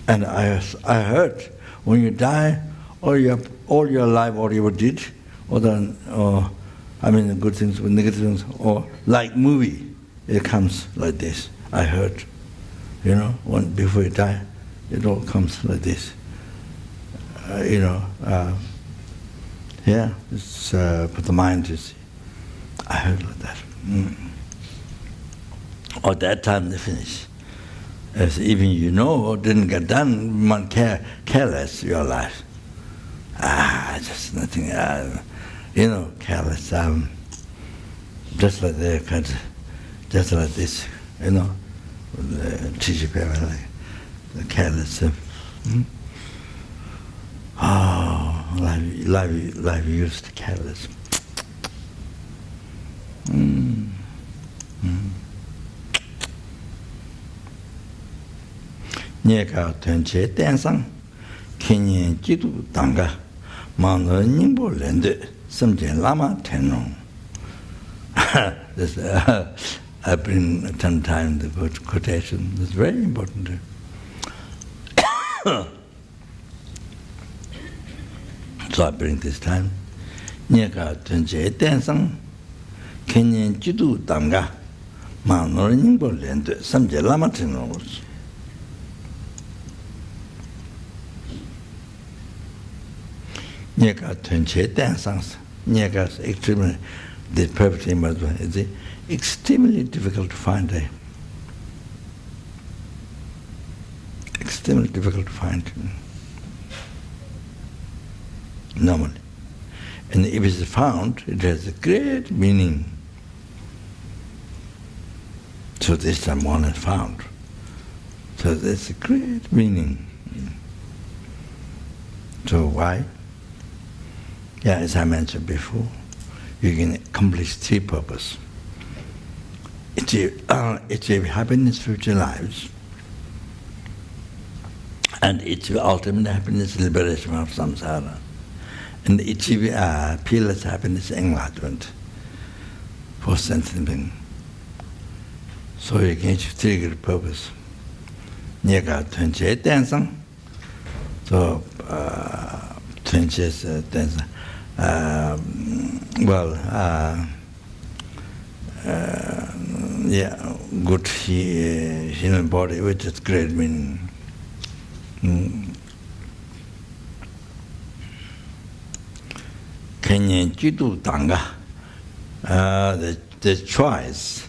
And I heard when you die, all your life, all you did, good things or negative things, or like movie, it comes like this. I heard, before you die, it all comes like this. It's for the mind to see. I heard like that. Or that time they finish. As even didn't get done, one careless your life. Just nothing. Careless. Just like they just like this. Teacher people like the careless. Life used to careless. Nyeka tenche tensang, kenyen jidu danga, mano nyingbo lende, samjen lama tenrong. this, I bring sometimes the quotation. It's very important. So I bring this time. Nyaka tunche tensang kenyen jidu damga ma nor nyingbo lente samje lama tinos. Nyaka tunche tensang nyaka is extremely, the perfect image is extremely difficult to find. Extremely difficult to find. Normally. And if it's found, it has a great meaning. So this time one is found. So there's a great meaning. So why? Yeah, as I mentioned before, you can accomplish three purposes. Achieve happiness, future lives, and achieve ultimate happiness, liberation from samsara, and achieve peerless happiness, enlightenment for sensing. So you can achieve three good purposes. Nyaka tunche tensang. So tunche tensang. Yeah, good human body, which is great meaning. Kenyan jidu tanga, the choice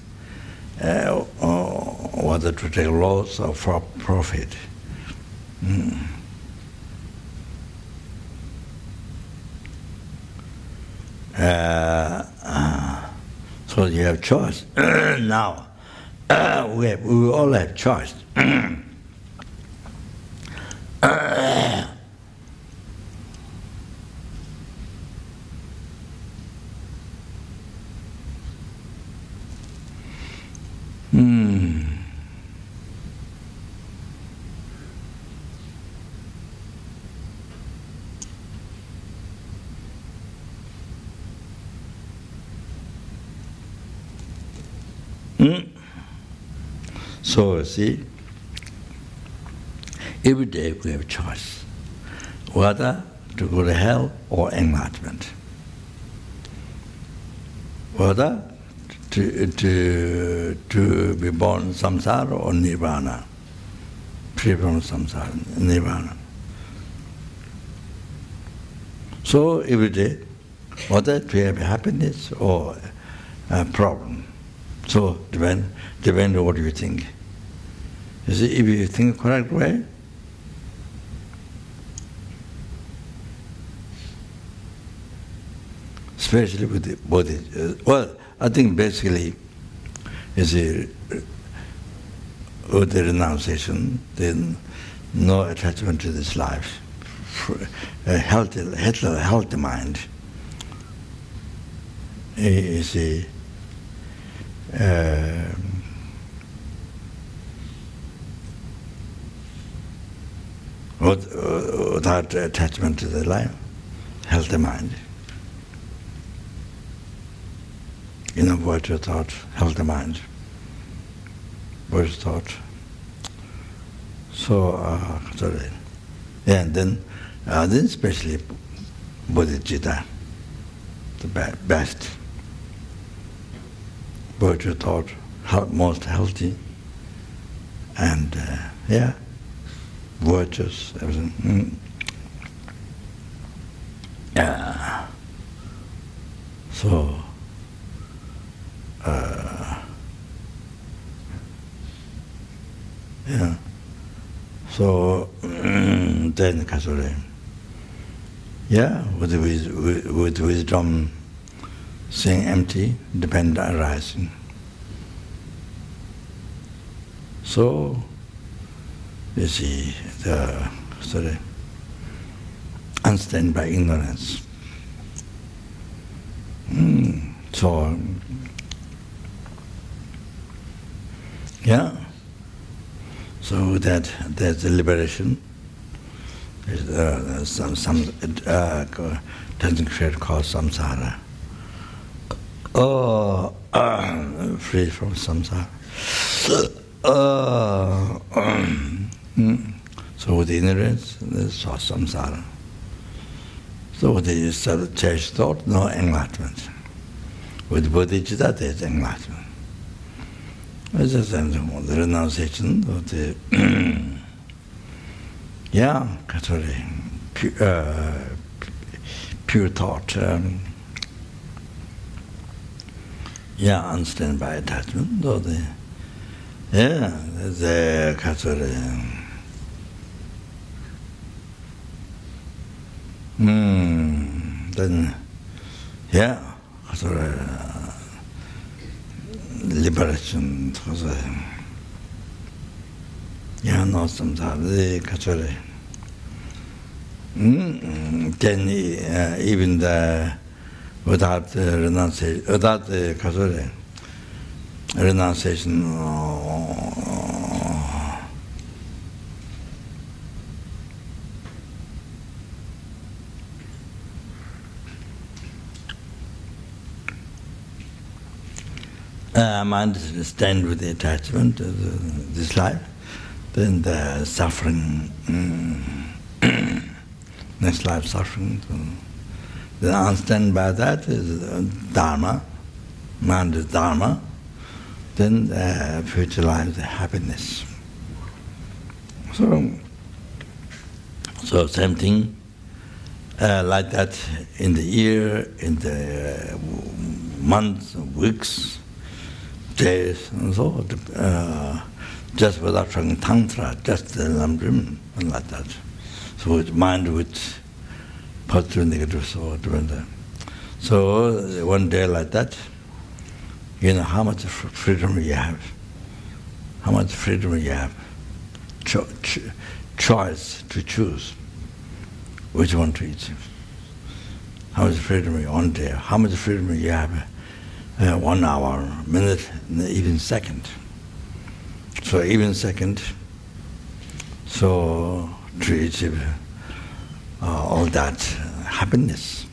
whether to take loss or for profit. So you have choice. Now, we all have choice. So, see, every day we have a choice, whether to go to hell or enlightenment, whether to be born in samsara or nirvana, free from samsara, nirvana. So every day, whether to have happiness or a problem. So depend on what you think. You see, if you think the correct way, especially with the body, well, I think basically is with the renunciation, then no attachment to this life, a healthy mind. You see, without attachment to the life, healthy mind. Virtue thought, healthy mind. Virtue thought. So, sorry. Yeah, and then especially bodhicitta, the best. Virtue thought, most healthy, and yeah, virtuous, everything. Yeah. So, yeah. So then Kasure, yeah, with wisdom, seeing empty, dependent arising. So you see the unstained by ignorance. So yeah. So that there's a liberation. There's some doesn't create cause samsara. Oh, free from samsara. So with ignorance, this was samsara. So with the self-cherished thought, no enlightenment. With bodhicitta, there's enlightenment. It's just the renunciation of the pure thought. Unstained by attachment. So the then liberation. No samsara. Then even without renunciation, without the renunciation, mind is stained with the attachment to this life, then the suffering, next life suffering. So then unstained by that is dharma, mind is dharma, then future life is happiness. So same thing, like that in the year, in the months, weeks, days, and so just without trying tantra, just the lamdrim, and like that. So with mind with positive, negative, so one day like that, you know how much freedom you have. How much freedom you have. Choice to choose which one to eat. How much freedom you one day. How much freedom you have 1 hour, minute, even second. So even second, so to achieve all that happiness,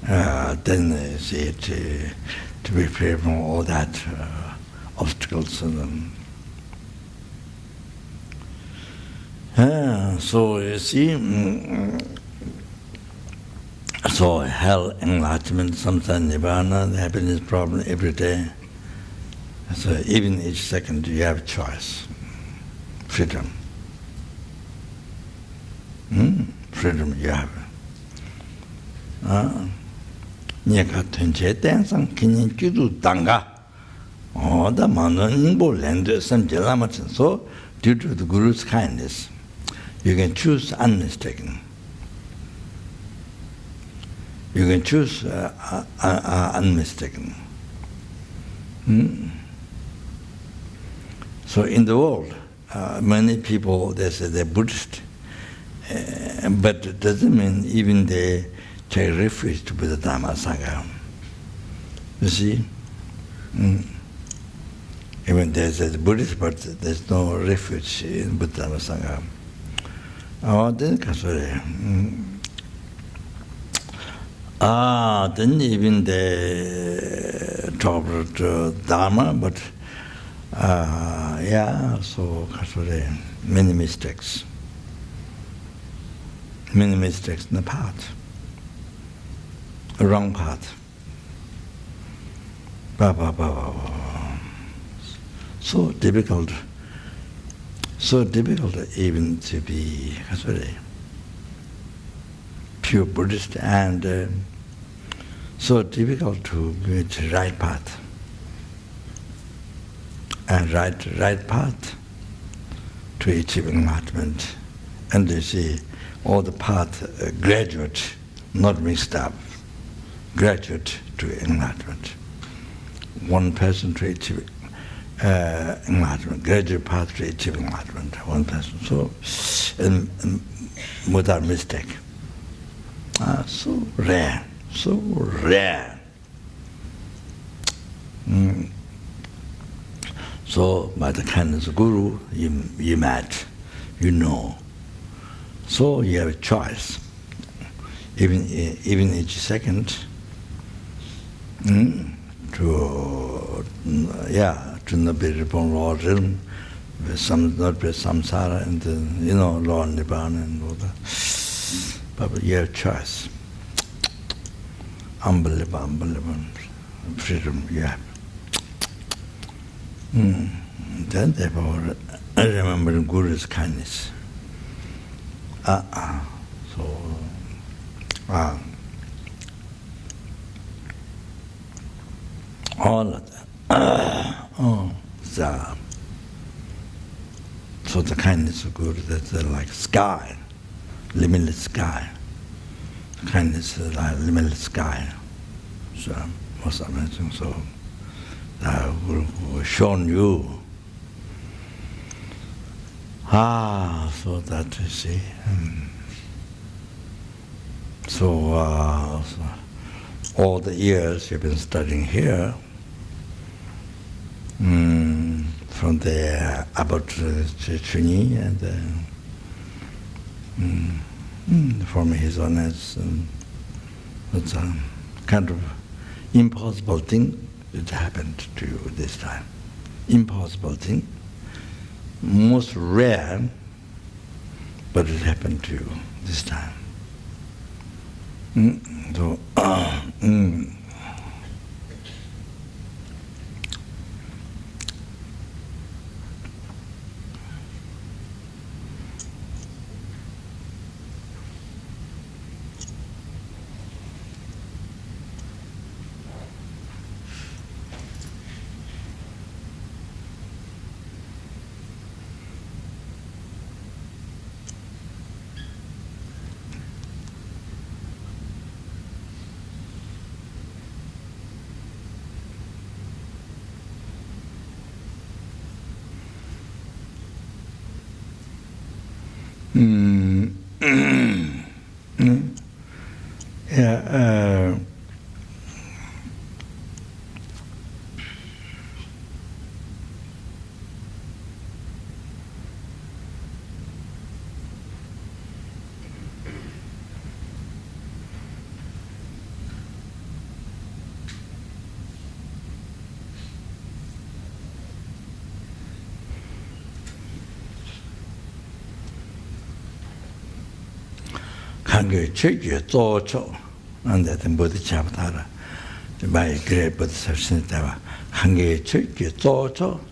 then see to be free from all that obstacles. So you see, so hell, enlightenment, sometimes nirvana, the happiness problem every day. So even each second you have choice, freedom. Freedom you have. Nyaka tunche tensang kinyin kyudu tanga. The mano nyingbo lendo samjilamachin. So due to the Guru's kindness, you can choose unmistaken. You can choose unmistaken. So in the world, many people, they say they're Buddhist, but it doesn't mean even they take refuge to Buddha Dhamma Sangha. You see? Even they say Buddhist, but there's no refuge in Buddha Dhamma Sangha. Then then even they talk about Dharma, but so many mistakes. Many mistakes in the path. Wrong path. So difficult even to be pure Buddhist, and so difficult to be the right path. And right path to achieve enlightenment. And you see all the path graduate, not mixed up, graduate to enlightenment. One person to achieve enlightenment, graduate path to achieve enlightenment, one person. So, and without mistake. So rare. So by the kindness of Guru, you met, you know. So you have a choice. Even each second, to not be reborn Lord realm, not be samsara, and Lord Nibbana and all that. But you have choice. Unbelievable freedom you have. Then therefore, I remember Guru's kindness. All of that. So the kindness of Guru, that's like sky, limitless sky. The kindness is like limitless sky. So, most amazing. So, the Guru has shown you. So that you see. So, all the years you've been studying here, from the about Chuni and from his honors, it's a kind of impossible thing that happened to you this time. Impossible thing, most rare, but it happened to you this time. So, 한국의 최고의 조초 안데든 모두 잡다라 많이 그래 모두 설신했다가 한국의 최고의 조초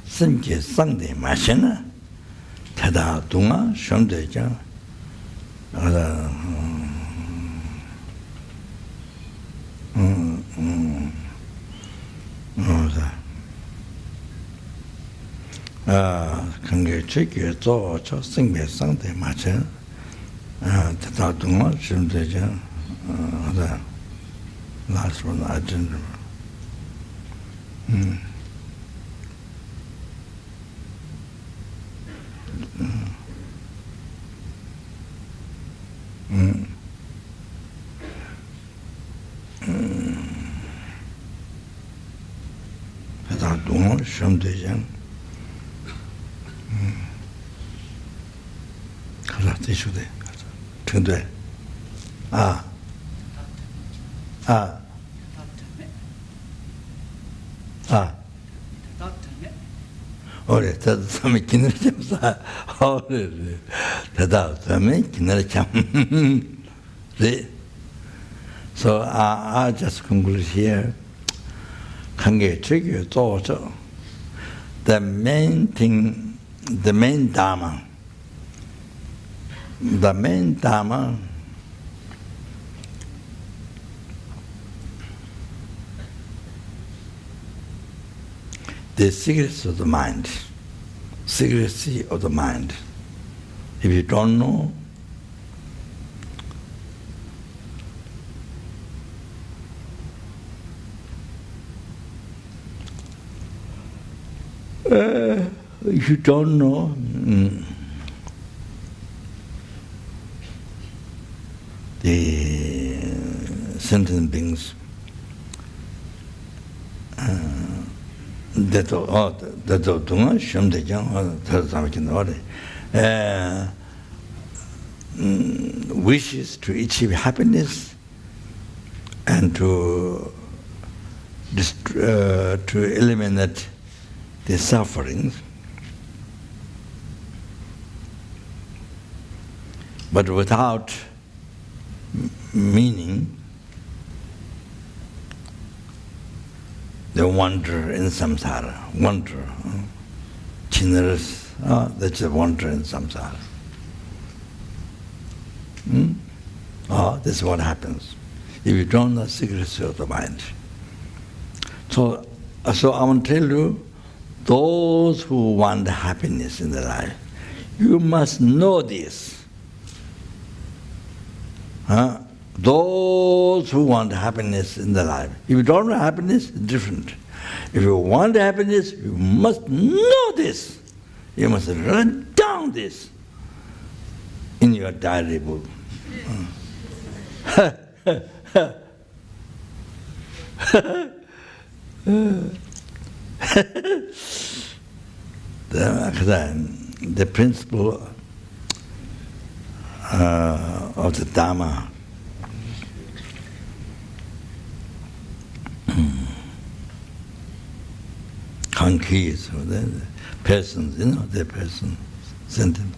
선계 상대 마시나 대다 동아 시험되죠 한국의 최고의 조초 선계 상대 마시나 대다 동아 시험되죠 last one I didn't 대다 동아 시험되죠 가자 대주대 가자 등대 올해 대다섬이 기능을 잡사 올해 대다섬이 기능을 잡 So I just conclude here. 관계 최고 조조. The main thing, the main dharma. The main dharma. The secrets of the mind, secrecy of the mind. If you don't know, if you don't know, the sentient beings, that 동안 시험되죠. wishes to achieve happiness and to to eliminate the sufferings. But without meaning, the wonder in samsara, wonder, generous, that's a wonder in samsara. This is what happens if you don't know secrets of the mind. So I want to tell you, those who want happiness in their life, you must know this. Those who want happiness in their life. If you don't want happiness, it's different. If you want happiness, you must know this. You must write down this in your diary book. The principle of the Dhamma concrete, the persons, the person sentence.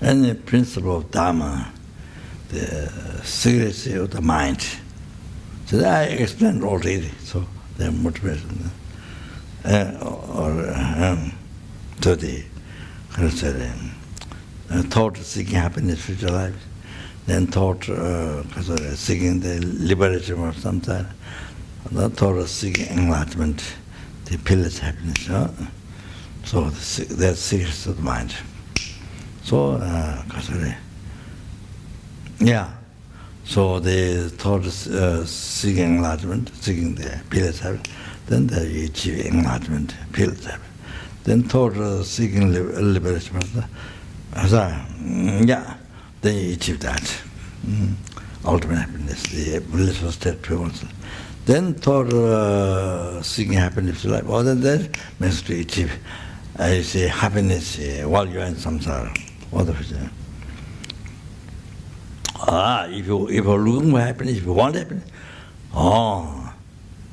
And the principle of Dhamma, the secrecy of the mind. So that I explained already, so the motivation. So the thought seeking happiness, future life, then thought seeking the liberation of samsara, the thought of seeking enlightenment, the pillars of happiness. So that's secrets of the mind. So, so the thought is seeking enlightenment, seeking the pillars of happiness, then they achieve enlightenment, pillars of happiness. Then thought seeking liberation, then you achieve that. Ultimate happiness, the blissful state prevails. Then thought seeking happiness life, other than that, means to achieve happiness while you are in samsara. If you're looking for happiness, if you want happiness,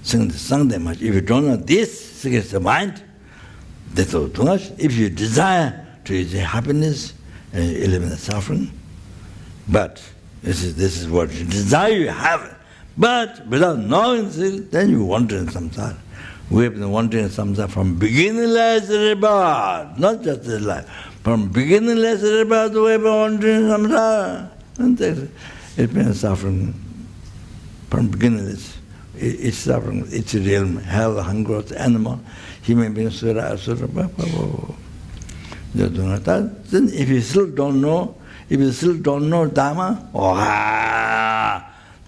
sing that much. If you don't know this, it's the mind. That's all too much. If you desire to achieve happiness and eliminate suffering, but this is what you desire, you have it. But without knowing this, then you wander in samsara. We have been wandering in samsara from beginningless rebirth, not just this life. From beginningless rebirth, we have been wandering in samsara. And it's been suffering from beginningless. It's suffering, it's realm, hell, hunger, animal, human being, sura, asura, then if you still don't know, Dhamma,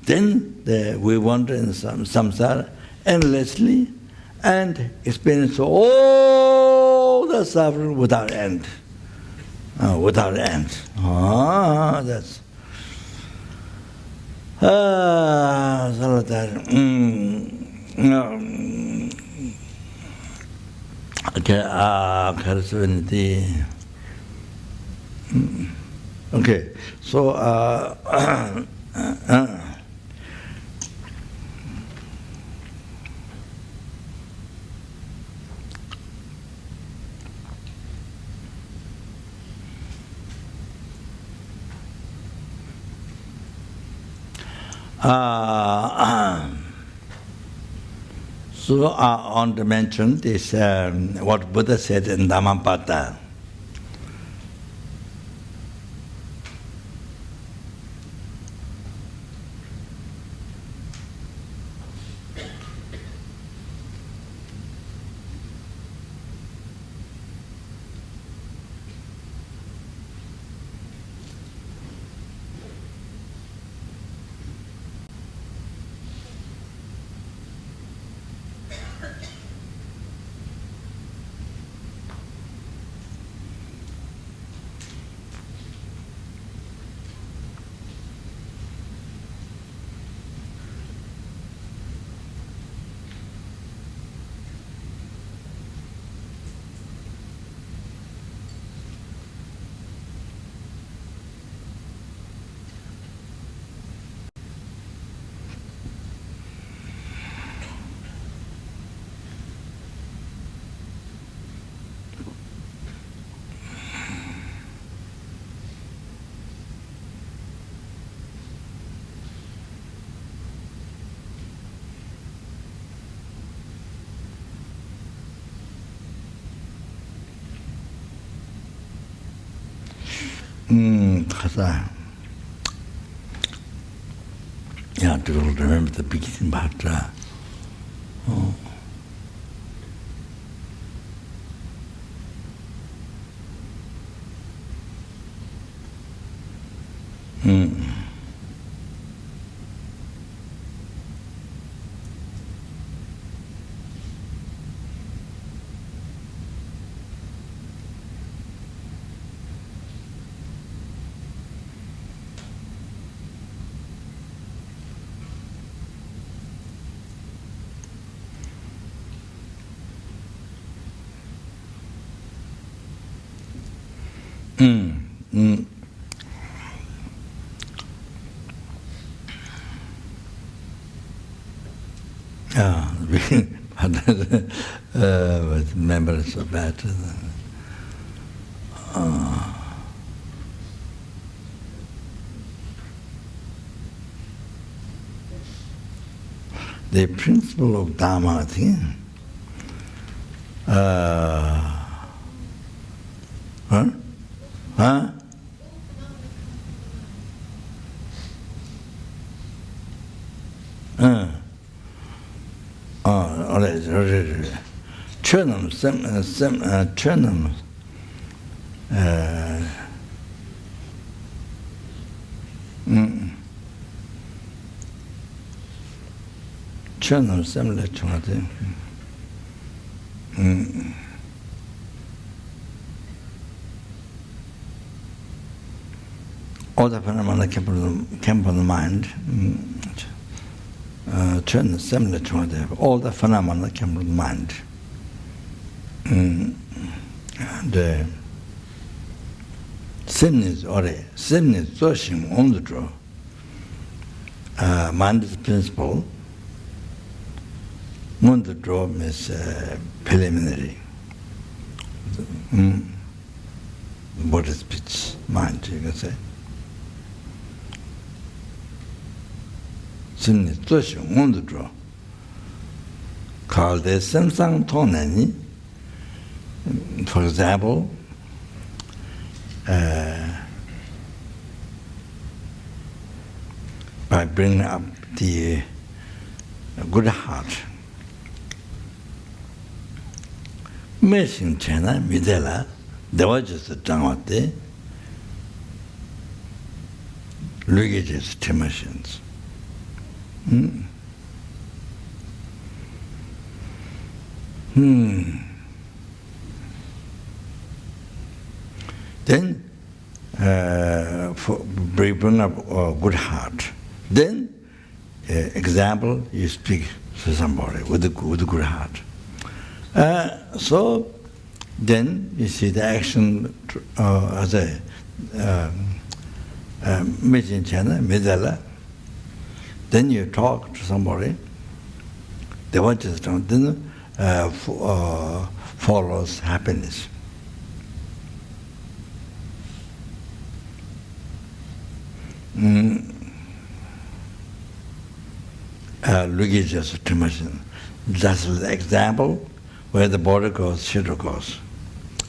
then we wander in samsara endlessly and experience all the suffering without end. Without end. That's okay, so so on to mention this, what Buddha said in Dhammapada. Yeah, to remember the beginning, but remember so bad. The principle of Dharma, I think, all the phenomena came from the mind. Similar to that, all the phenomena came from the mind. The sin is searching on the draw. Mind is principle. On the draw means preliminary. Body, speech, mind, you can say. Sin is searching on the draw. Called the Samsang Tonani. For example, by bringing up the good heart, Meshing China, Midela, there was just a Jangwate, Lugages, Timashins. Then bring up a good heart. Then, example, you speak to somebody with a good heart. So, then you see the action as a meeting channel, Midala. Then you talk to somebody. They want to talk. Then follows happiness. Lugages too much. That's the example where the body goes, shadow goes.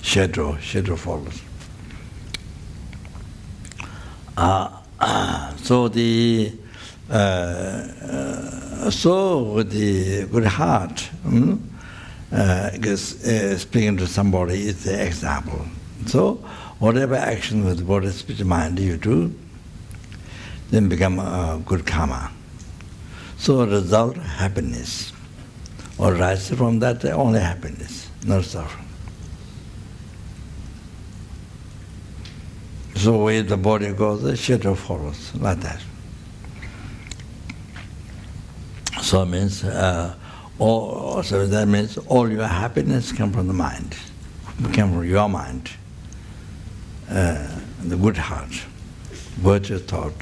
Shadow follows. So the with the good heart, speaking to somebody is the example. So whatever action with body, speech, mind you do, then become a good karma. So result, happiness. Or rise from that, only happiness, not suffering. So where the body goes, the shadow follows, like that. So means, so that means all your happiness comes from the mind, comes from your mind, the good heart, virtuous thought,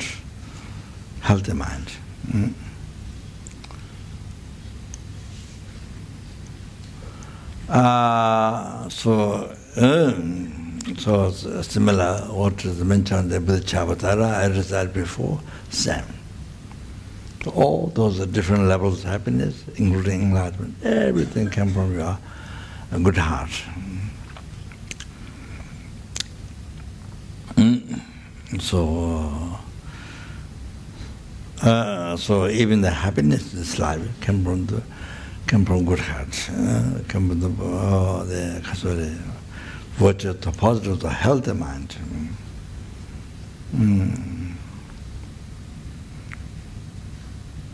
healthy mind. So similar what is mentioned in the Bodhisattva I recited before, same. So all those are different levels of happiness, including enlightenment. Everything comes from your good heart. So even the happiness in this life came from good heart, came from the virtue, the positive, the healthy mind.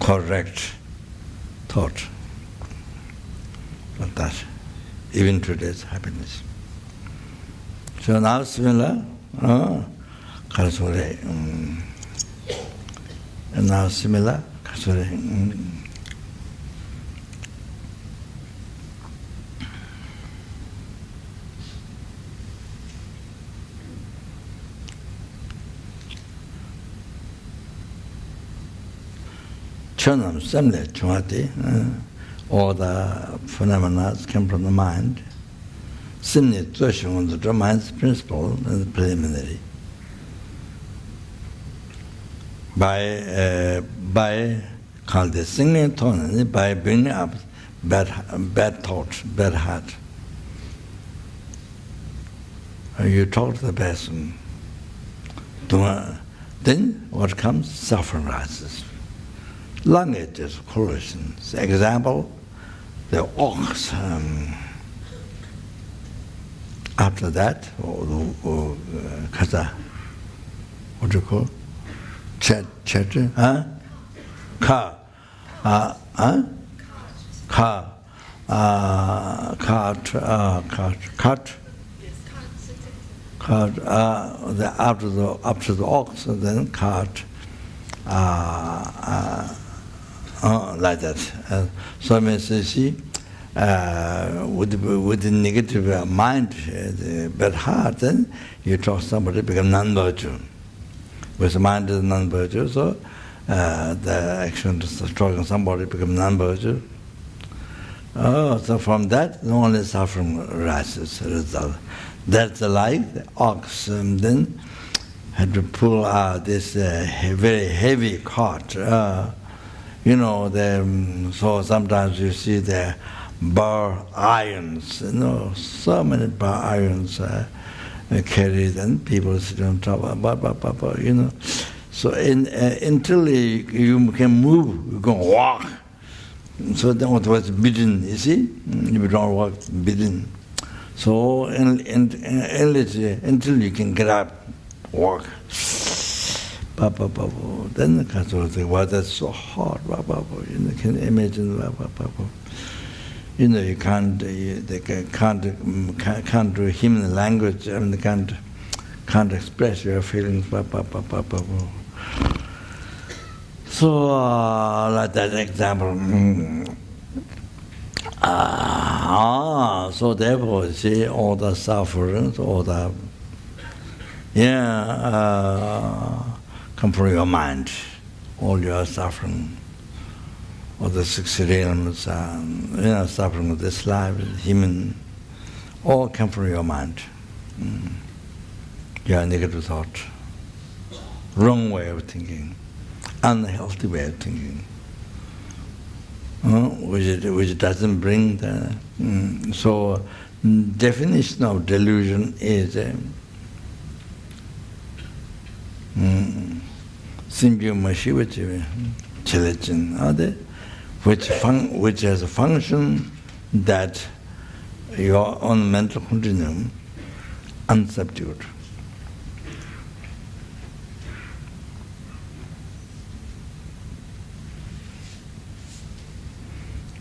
Correct thought. But that, even today's happiness. So now similar, Karasore. And now similar, Karasore. Chonam, similar, Chumati, all the phenomena came from the mind. Similar, on the mind's principle and the preliminary. By called the singing tone, by bringing up bad thought, bad heart. You talk to the person, then what comes? Suffering rises. Language is correlations. Example, the ox. After that, kata, what do you call? Chat, cart. After the ox, then cart. Like that. So means you see, with the negative mind, the bad heart, then you talk somebody become non-virtue. With the mind is non-virtue, so the action to talking somebody become non-virtue. So from that, only suffering rises result. That's like the ox then had to pull out this very heavy cart. So sometimes you see the bar irons, so many bar irons carried, and people sit on top, So until you can move, you can walk. So then what was bidden, you see? You don't walk, bidden. So until you can get up, walk. Then the Catholic say, well, that's so hard. You can imagine. You can't. They can't do human language. They can't express your feelings. So, like that example. So therefore, see all the sufferings, all the come from your mind, all your suffering, all the 60 elements, suffering of this life, human, all come from your mind. Your negative thought, wrong way of thinking, unhealthy way of thinking, which doesn't bring the. So, definition of delusion is which has a function that your own mental continuum unsubdued.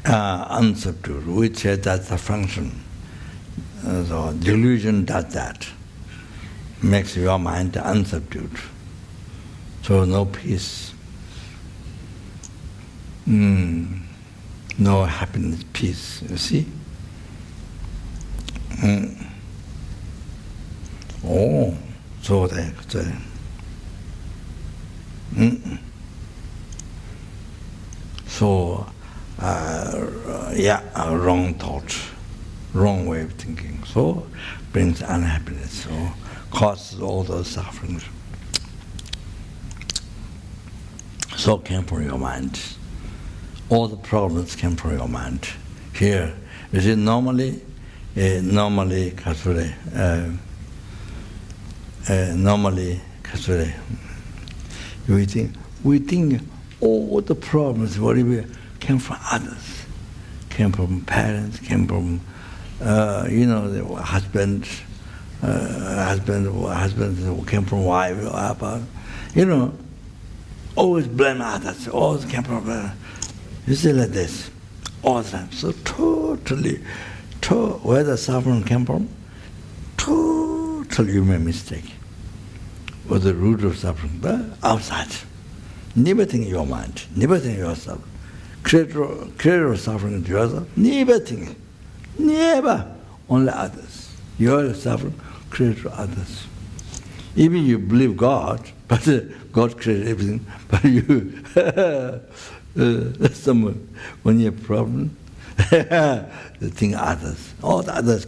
Unsubdued, which that's a function. So delusion does that, makes your mind unsubdued. So no peace, no happiness, peace, you see? So wrong thought, wrong way of thinking. So brings unhappiness, so causes all those sufferings. So came from your mind. All the problems came from your mind. Here, you see, normally, We think all the problems, whatever, came from others, came from parents, came from, the husband came from wife, always blame others, always came from, you see like this, all the time. So where the suffering came from, totally human mistake. Or the root of suffering, but outside. Never think your mind, never think yourself. Creator of suffering is yourself, never think. Never. Only others. You are suffering, creator of others. Even you believe God, but God created everything, but you, someone, when you have a problem, you think others. All the others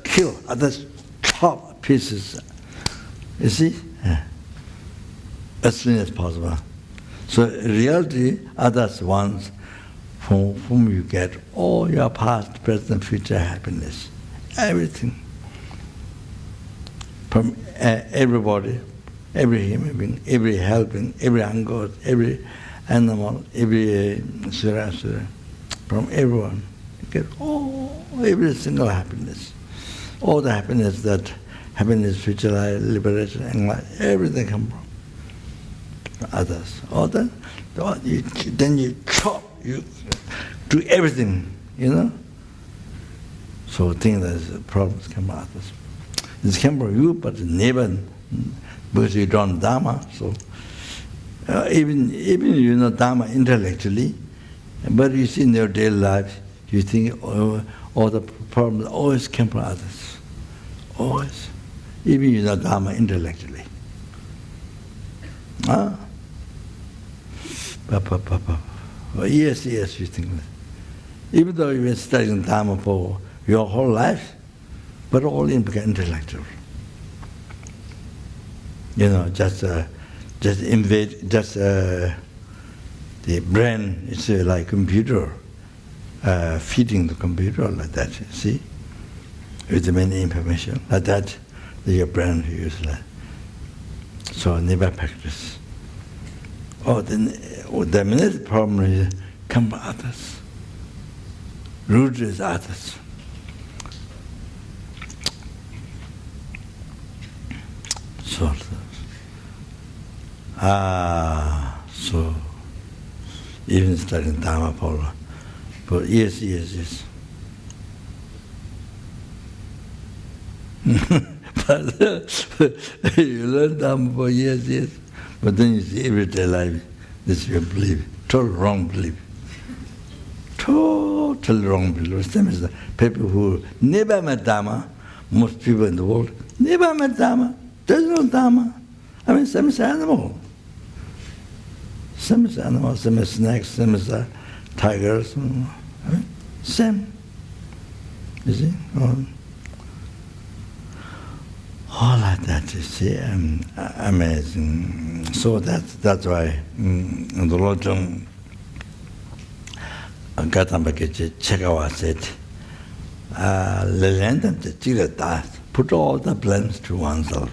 kill, others chop pieces. You see? As soon as possible. So in reality, others ones from whom you get all your past, present, future happiness. Everything. From everybody, every human being, every helping, every ungod, every animal, every sura, from everyone. You get every single happiness. All the happiness future life, liberation, enlightenment, everything comes from others. Then you chop, you do everything, So think that problems come from others. This came from you, but never, because you don't Dharma. So even you know Dharma intellectually, but you see in your daily life, you think all the problems always came from others. Always. Even you know Dharma intellectually. Yes, you think that. Even though you've been studying Dharma for your whole life, but all in become intellectual. Just the brain is like computer, feeding the computer like that, see? With many information, like that, your brain uses. So never practice. The minute problem is come from others. Root is others. So even studying Dharma for years. But you learn Dharma for years, but then you see everyday life, this is your belief, total wrong belief. Totally wrong belief. Same as the people who never met Dharma, most people in the world never met Dharma. There's no Dharma. Same as animal. Same as animals, same as snakes, same as tigers. Same. You see? All like that, you see, amazing. So that's why in the Lojong Gatambakeche Chekawa said, put all the blames to oneself.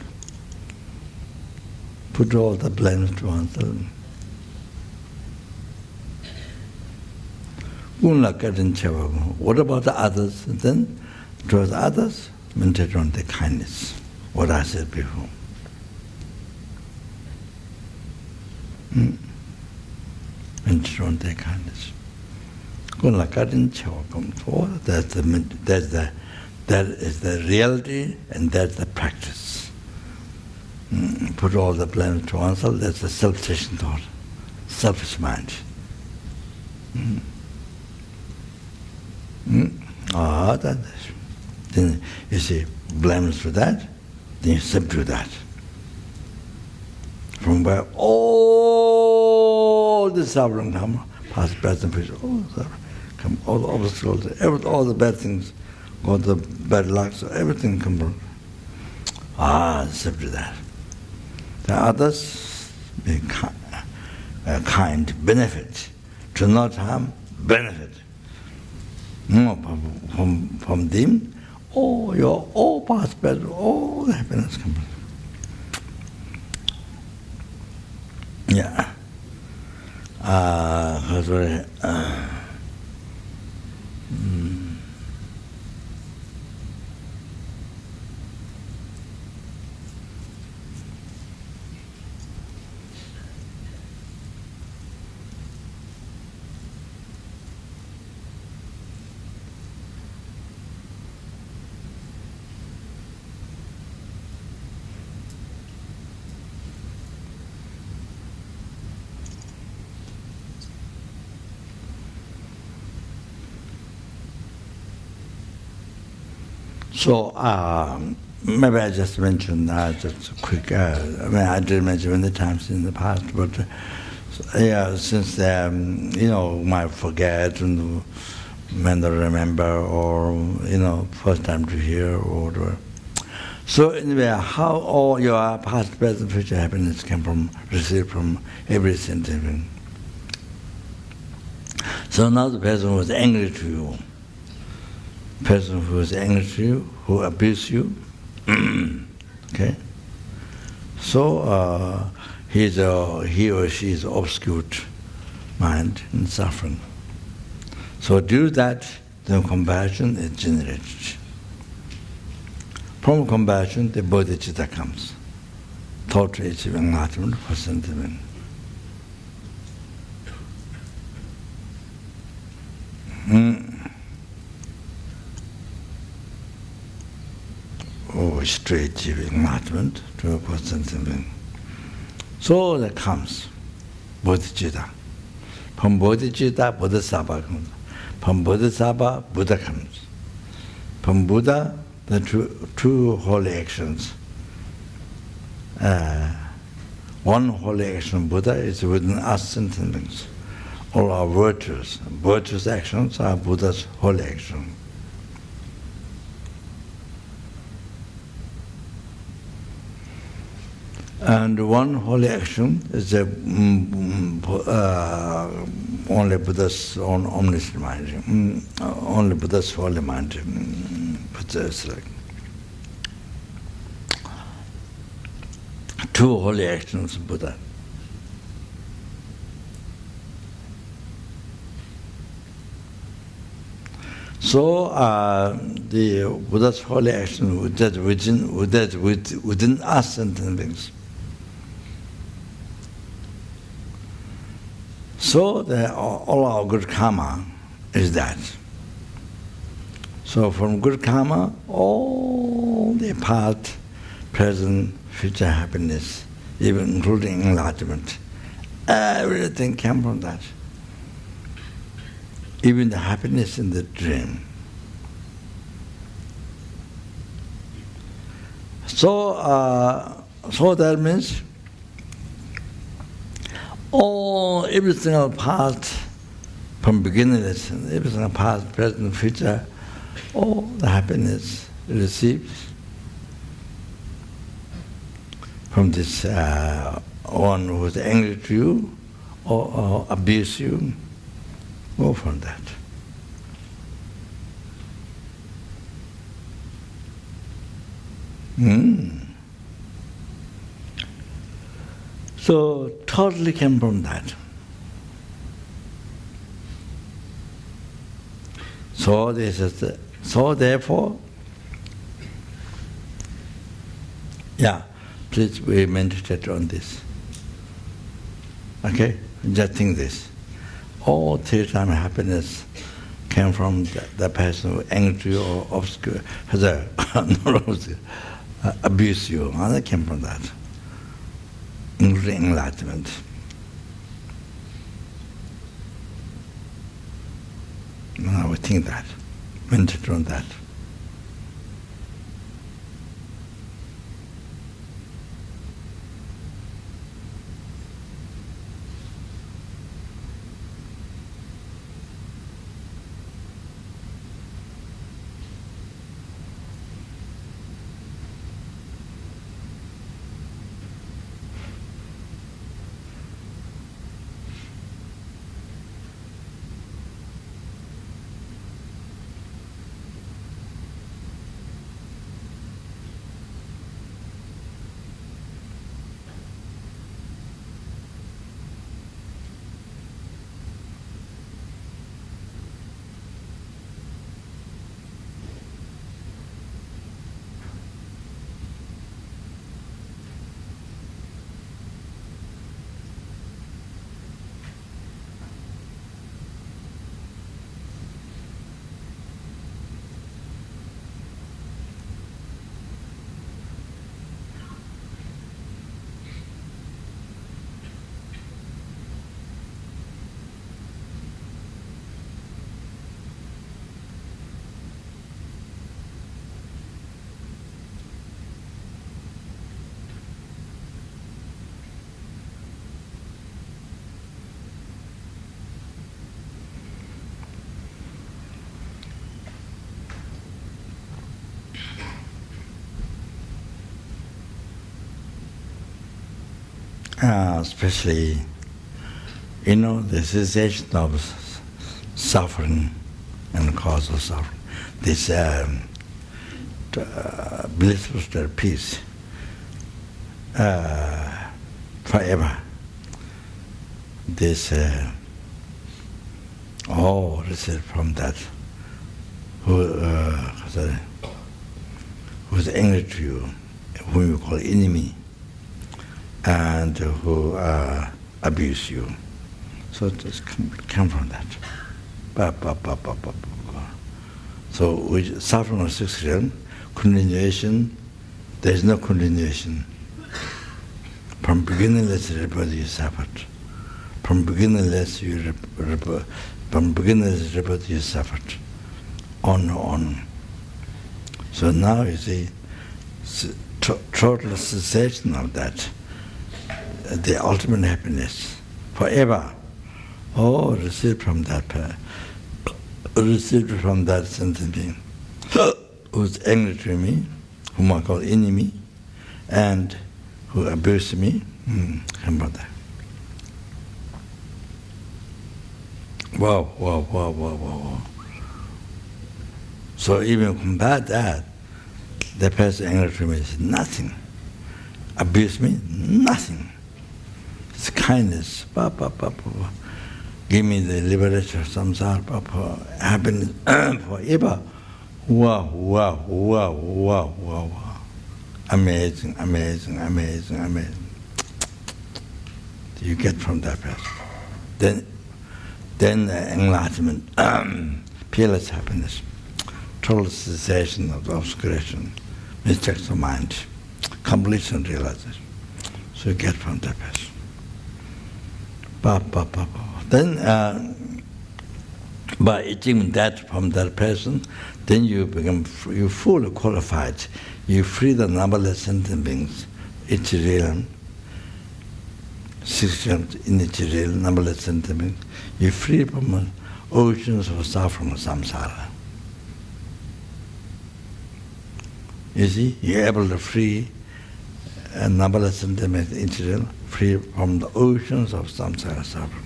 Put all the blames to oneself. What about the others? Then, towards others, meditate on the kindness. What I said before. Meditate on the kindness. That is the reality, and that's the practice. Put all the blame to oneself. That's the self-seeking thought, selfish mind. Then you see blameless for that, then you subdue that. From where all the suffering come, past, present, future, all the suffering come, all the obstacles, all the bad things, all the bad luck, so everything comes from. Subdue that. The others be kind, benefit. To not harm, benefit. From them, all past, present, all the happiness comes. So maybe I just mentioned just a quick. I did mention many times in the past, but since might forget and may not remember, or first time to hear or whatever. So anyway, how all your past, present, future happiness can receive from every sentient. So now the person was angry to you. Person who is angry to you, who abuse you, okay? So he or she is obscured mind and suffering. So due to that, the compassion is generated. From compassion, the bodhicitta comes. Thought is enlightenment for sentiment. Straight enlightenment to a person living. So that comes bodhicitta. From bodhicitta, bodhisattva comes. From bodhisattva, Buddha comes. From Buddha, the two holy actions. One holy action Buddha is within us sentient beings. All our virtues. Virtuous actions are Buddha's holy action. And one holy action is only Buddha's own omniscient mind, only Buddha's holy mind possesses. Two holy actions of Buddha. So the Buddha's holy action that within us sentient beings. So all our good karma is that. So from good karma, all the past, present, future happiness, even including enlightenment, everything came from that. Even the happiness in the dream. So that means every single part from beginning, every single past, present, future, all the happiness receives from this one who is angry to you or abuse you, go from that. So totally came from that. So this is so therefore, please we meditate on this. Okay, just think this. All three-time happiness came from the person who angry or obscure, abuse you. And that came from that, including enlightenment. Now we think that, meditate on that. especially, the cessation of suffering and the cause of suffering. This blissful state of peace forever. This all receive from that who's angry to you, whom you call enemy, and who abuse you. So just come from that. So with suffering of six realm, continuation, there is no continuation. From beginningless rebirth you suffered. From beginningless rebirth you suffered. On. So now you see, total cessation of that, the ultimate happiness, forever. Oh, received from that sentient being who's angry to me, whom I call enemy, and who abused me. How about that? Wow. So even combat that, the person angry to me is nothing. Abuse me, nothing. It's kindness. Give me the liberation of samsara, happiness forever. Wow. Amazing. You get from that person. Then enlightenment, peerless happiness, total cessation of the obscuration, mistakes of mind, completion realization. So you get from that person. Then, by eating that from that person, then you fully qualified. You free the numberless sentient beings, each realm, six realms in each realm, numberless sentient beings. You free from oceans of suffering, samsara. You see, you're able to free numberless sentient beings in each realm, free from the oceans of samsara suffering.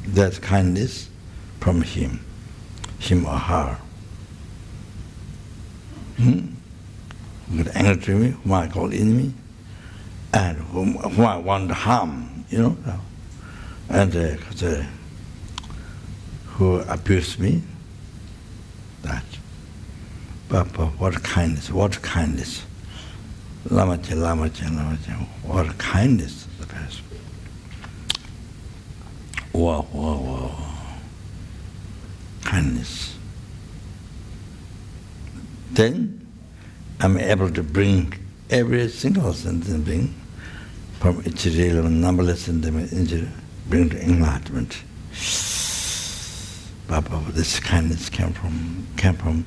That kindness from him or her. Who get angry to me, whom I call enemy, and whom I want to harm, and who abuse me. That. But what kindness, Lamache, what kindness the person. Wow. Kindness. Then I'm able to bring every single sentient being from each realm, numberless sentient being, bring to enlightenment. This kindness came from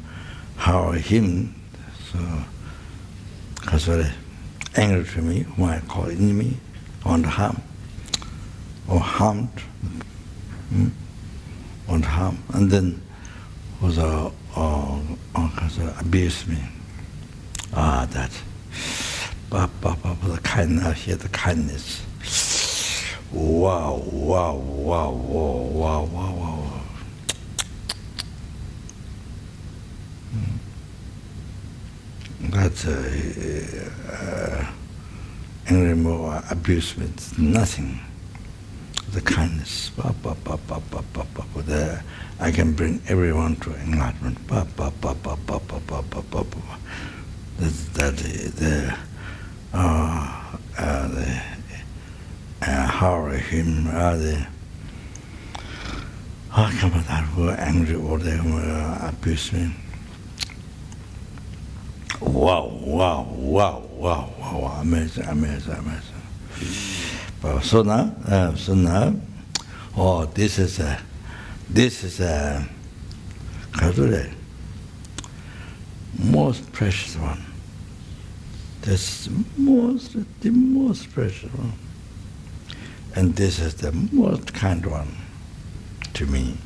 her or him. So, because very angry to me, whom I call enemy, want to harm, or harmed, want to harm, and then was abused me. That. The kindness here, the kindness. Wow. That's angry more abusement, nothing. The kindness. I can bring everyone to enlightenment. How him come on that who are angry or they who abuse me. Wow, amazing. So now, this is most precious one. This is the most precious one. And this is the most kind one to me.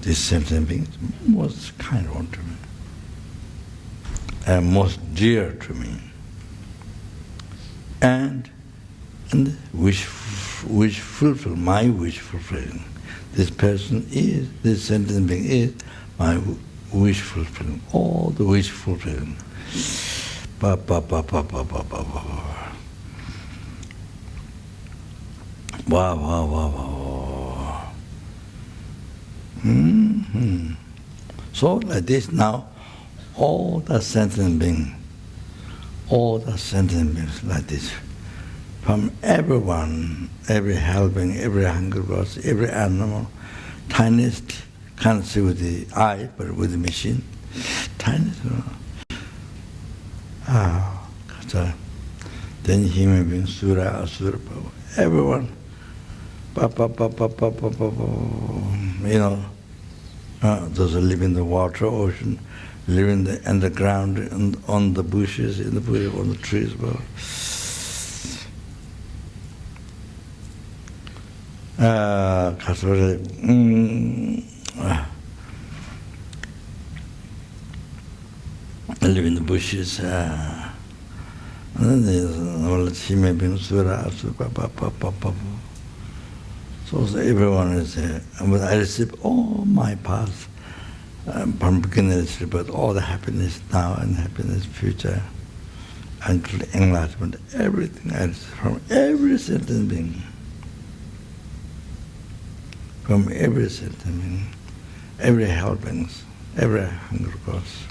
This sentient being is the most kind one to me. most dear to me. And wish fulfill, my wish fulfilling. This person is, this sentient being is my wish fulfilling, all the wish fulfilling. Ba, ba, ba, ba, ba, ba, ba, ba. Wow, wow, wow, wow. Mm-hmm. So like this now, all the sentient beings like this, from everyone, every helping, every hungry person, every animal, tiniest, can't see with the eye, but with the machine, tiniest. So then human beings, Sura, Asura, everyone, those who live in the water, ocean, live in the underground, and on the bushes, on the trees. Live in the bushes. And then there's all the human beings, Sura, so everyone is there. And I receive all my past, from beginning to but all the happiness now and happiness future, until enlightenment, everything I receive from every sentient being. From every sentient being, every helpings, every hungry cause,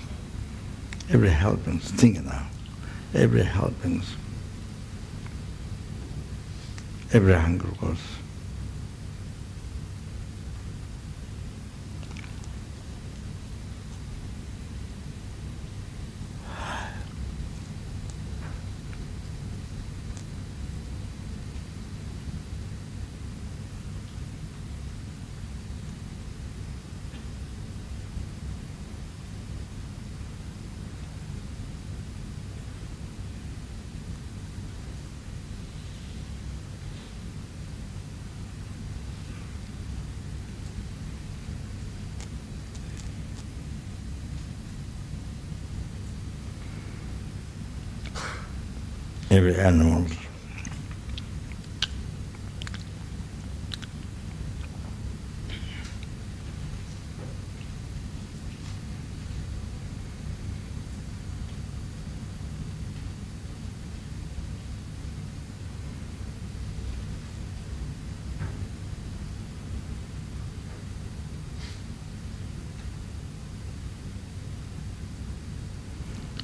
every helpings, think now, every helpings, every hungry cause. Every animal.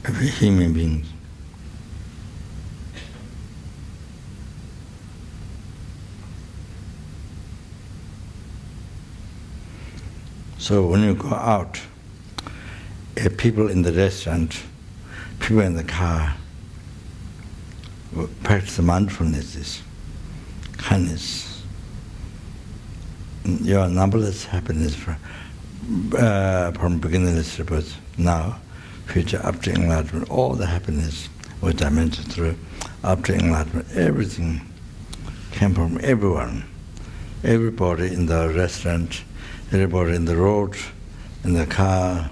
Every human being. So when you go out, people in the restaurant, people in the car, practice mindfulness, kindness. Your numberless happiness from beginning to birth, now, future, up to enlightenment, all the happiness which I mentioned through, up to enlightenment, everything came from everyone, everybody in the restaurant, everybody in the road, in the car,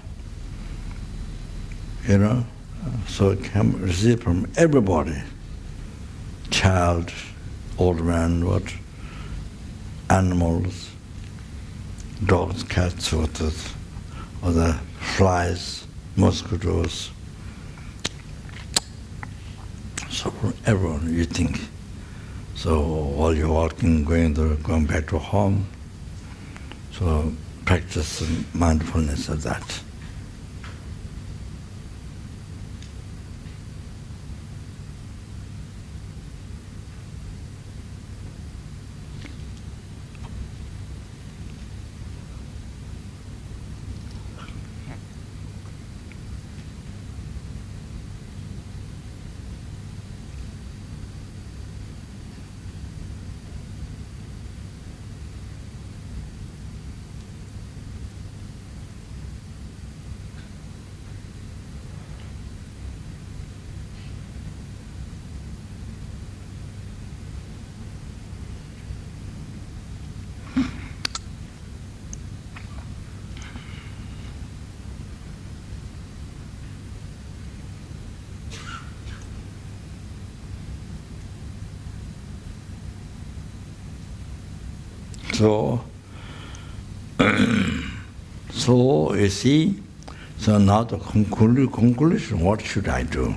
so it can receive from everybody, child, old man, animals, dogs, cats, or the flies, mosquitoes. So from everyone, you think. So while you're walking, going back to home, so practice mindfulness of that. So, so you see, so now the conclusion, what should I do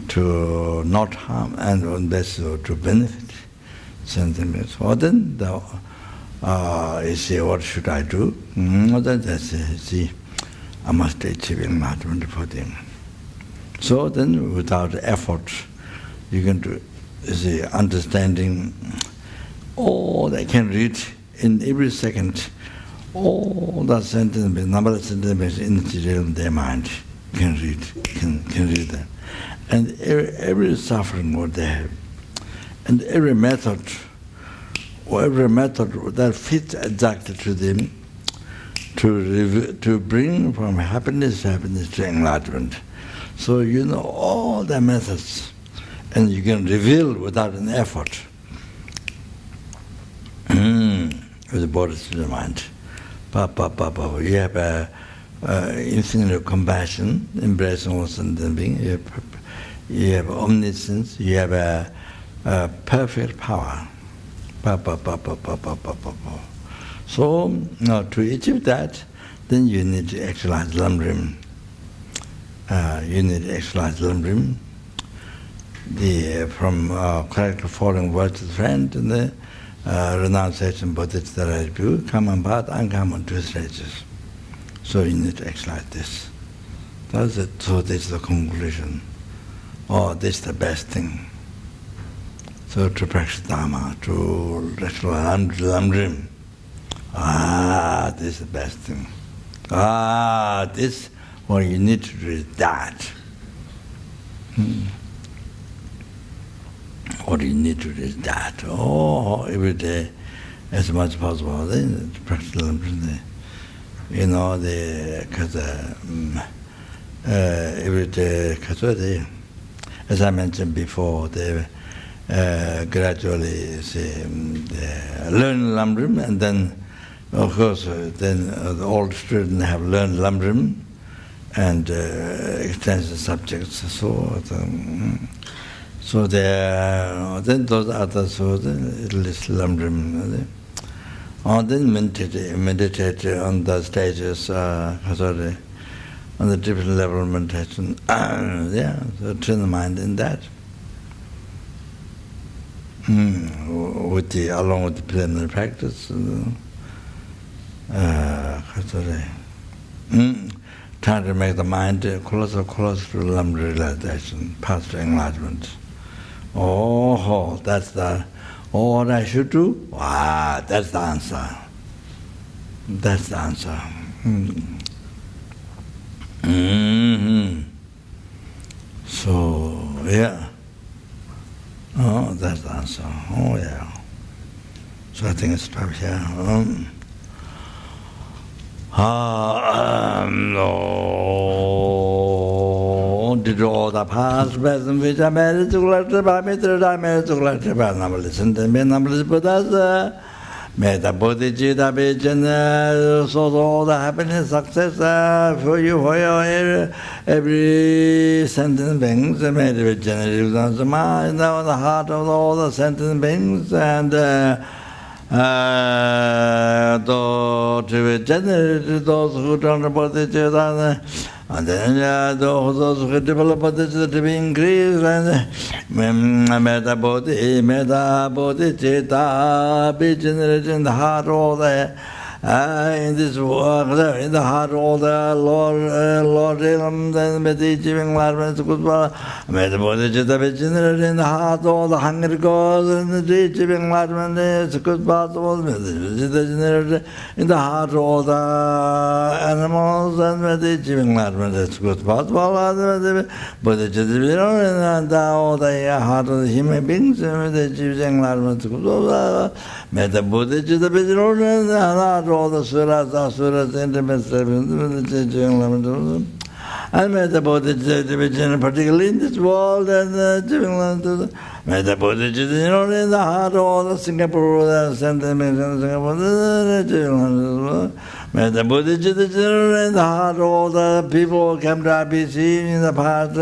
to not harm and best to benefit sentient beings? So then you see, what should I do? Then see, I must achieve enlightenment for them. So then, without effort, you can do, you see, understanding all I can read in every second, all the sentences, number of sentences in their mind, can read them. And every suffering what they have, and every method that fits exactly to them, to bring from happiness to enlightenment. So you know all the methods, and you can reveal without an effort. With the bodies to the mind. You have infinite compassion, embracing all sentient beings. You have omniscience. You have a perfect power. So now to achieve that, then you need to exercise Lamrim. You need to exercise Lamrim. From character following words of friend and the renunciation Buddhist that I do, common path, uncommon two stages. So you need to exercise this. That's it. So this is the conclusion. Oh, this is the best thing. So to practice Dharma, to exercise Lamrim. This is the best thing. This, what you need to do is that. What you need to do is that. Every day, as much as possible, then practice Lamrim. You know, because every day, as I mentioned before, they gradually learn Lamrim, and then, of course, then all the students have learned Lamrim and extension subjects. So then those others, so at least Lamrim. Then meditate on the stages, on the different level of meditation. So train the mind in that. Along with the preliminary practice. Trying to make the mind closer to Lam realization, path to enlightenment. That's what I should do? That's the answer. That's the answer. So, yeah. That's the answer. Yeah. So I think it's stop here. Did all the past, present, which I made to let the Bamitre, I made to let the Banam listen to me, numbers Buddhas, made a Buddhist, a vision, so all the happiness, success for you, for your every sentient beings, made with generative on the mind, now the heart of all the sentient beings, and to generate those who don't about each other, and then those who develop it to be increased, and meta bodhi cheta be generated in the heart all the in this work, in the heart all the Lord Ilum, then meditating enlightenment, meta bodhi cheta be generated in the heart all the hungry gods, and the teaching enlightenment is good possible, generated in the heart all the animals, and meditating enlightenment is good possible, bodhi cheta and all the heart of the human beings, and meditating enlightenment is good possible, meta bodhi cheta be generated in the heart all the suras, asuras, intimates, and meta bodhi cheta, particularly in this world, and meta bodhi cheta in the heart all the Singapore sentiments, and Singapore, meta bodhi cheta in the heart all the people who came to IBC in the past,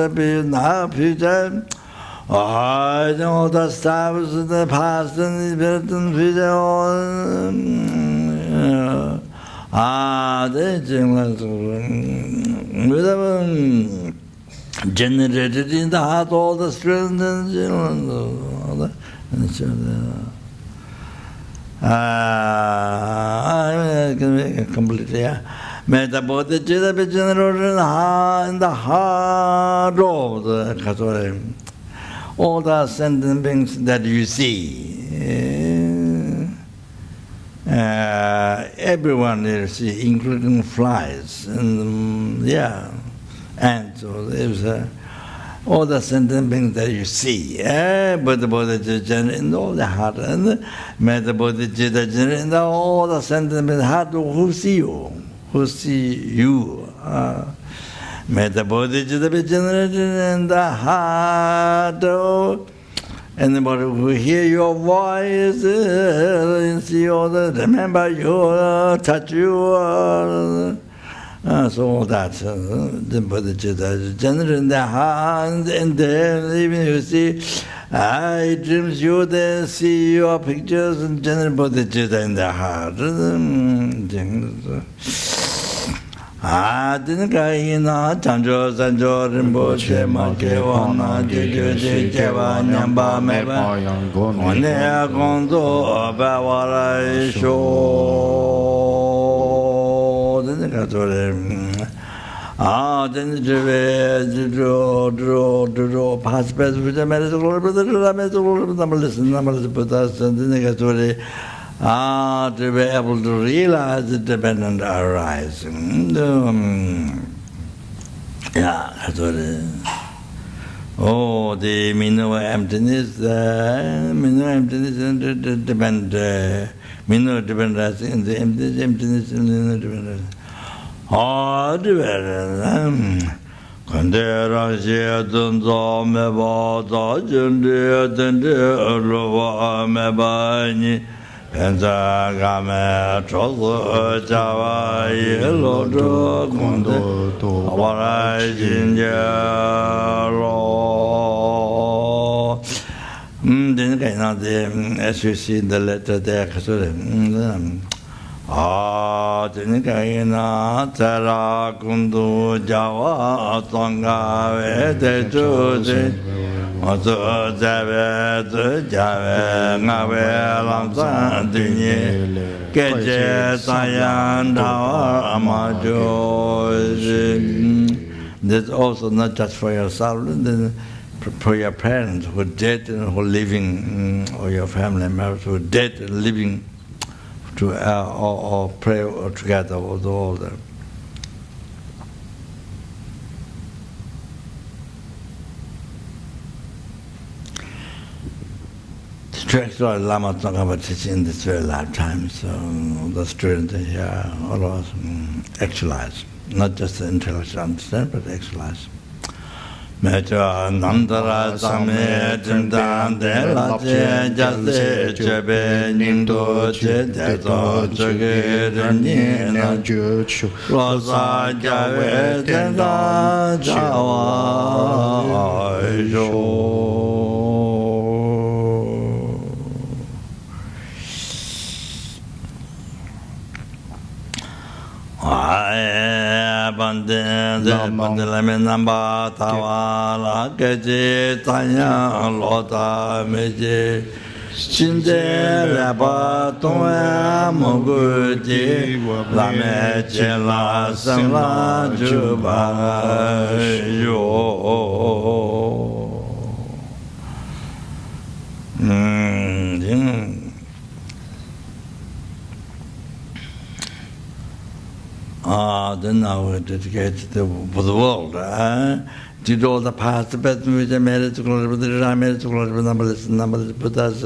now, future. I know the stars of the past and the present future. Generated in the heart all the strength and I can make it completely. Amitabha Buddhist be generated in the heart of the Katori. All the sentient beings that you see, everyone you see, including flies, and ants. So there's all the sentient beings that you see, but the Buddha generated in all the heart, and Amitabha Buddhist generated in all the sentient beings heart who see you, Amitabha Buddhist be generated in the heart. Anybody who hear your voice, see you, remember you, touch you. So that's the Buddhist generated in the heart, and then even you see, I dreams you, then see your pictures, and generate Buddhist in the heart. Didn't Chanjo Sanjo Rimboche Makewana Jeva Nyamba Meba One Gondo Bawara Show didn't then draw pass with the medical listen numbers put us and then to be able to realize the dependent arising. Oh, the minnow emptiness, depend, minnow depend rising, the emptiness, minnow depend rising. Oh, the Kandera Shedunzo Meba, Dajunde, Dende, Lova Mebani. Pensa game trozo java yelo do kondo awara jinjaro. Then kaina de as you see the letter there, then kaina tara kondo java tonga ve de Oto Jave Ngave Lamsan Dinye Keje Sayan Dawa Amajo. That's also not just for yourself, then for your parents who are dead and who are living, or your family members who are dead and living, to or pray or together with all them. Actually, Lama talking about teaching in this very lifetime, so the students here, all of us actualize, not just the intellectual understand, but actualize. Mecha Nandara Same Tindan De La Che Jase Chebe Nindo Che Deto Chege Renina Rosa Jave Tenda Jawa Jo. Bandela Namba Tawa Keje Tanya Lota Meje Shinde Laba Toya Moguti Lame Chela Samla Juba Yo. Then now we dedicate to the world. Did all the past, the best which I made it to glory, but I made it to glory, but numberless Buddhas,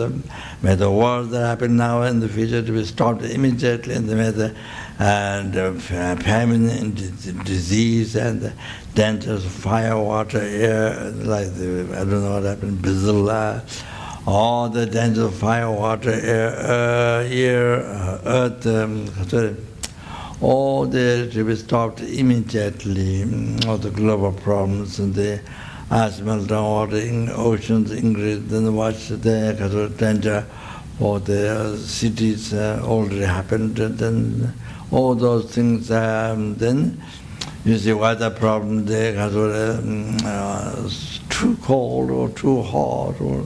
may the wars that happen now and in the future to be stopped immediately, and may the famine and disease and the dangers of fire, water, air, like I don't know what happened, Bizilla, all the dangers of fire, water, air, earth, all the to be stopped immediately, all the global problems and the ice melting, water in oceans increase, then watch the danger for the cities already happened, then all those things, then you see weather problem there, too cold or too hot or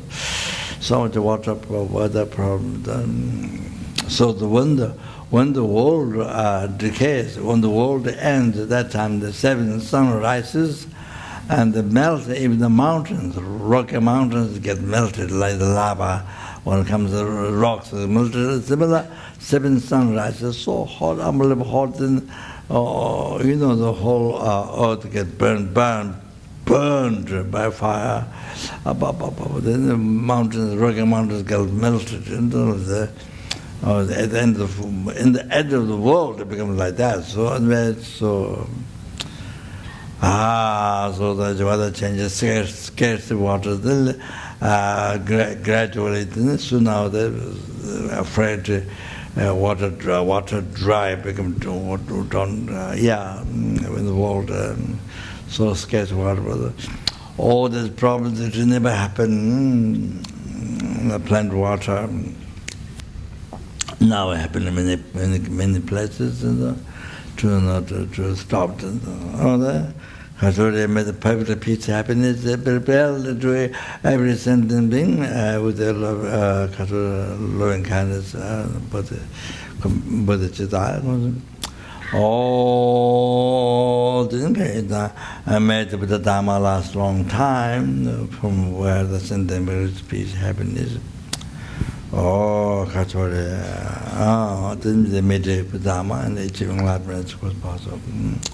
so much weather problem. So when the world decays, when the world ends, at that time the seventh sun rises and the melt, even the mountains, rocky mountains get melted like the lava. When it comes to rocks, melted. Similar, seventh sun rises so hot, unbelievable hot, then the whole earth gets burned by fire. Then the mountains, rocky mountains get melted into at the end in the edge of the world it becomes like that. So the weather changes, scarce water. Then gradually, then soon now they're afraid water dry become when the world so scarce water. All these problems that never happen. Plant water. Now it happens in many places to stop all that. So they made the perfect peace, happiness. They prepare to every sentient being with their loving kindness, bodhicitta. All things made the Dharma last long time, from where the sentient beings peace, happiness. Then they made the Dharma and achieving enlightenment was possible.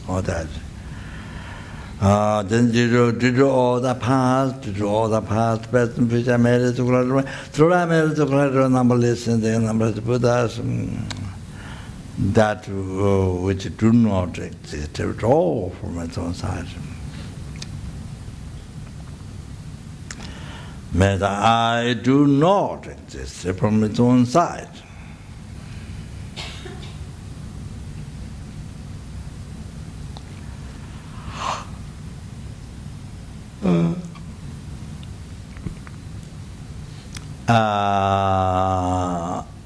All that. Then did all the past, present, future, made to glory. Through I made to glory, numberless and the numberless Buddhas, that which do not exist at all from its own side. That I do not exist from its own side.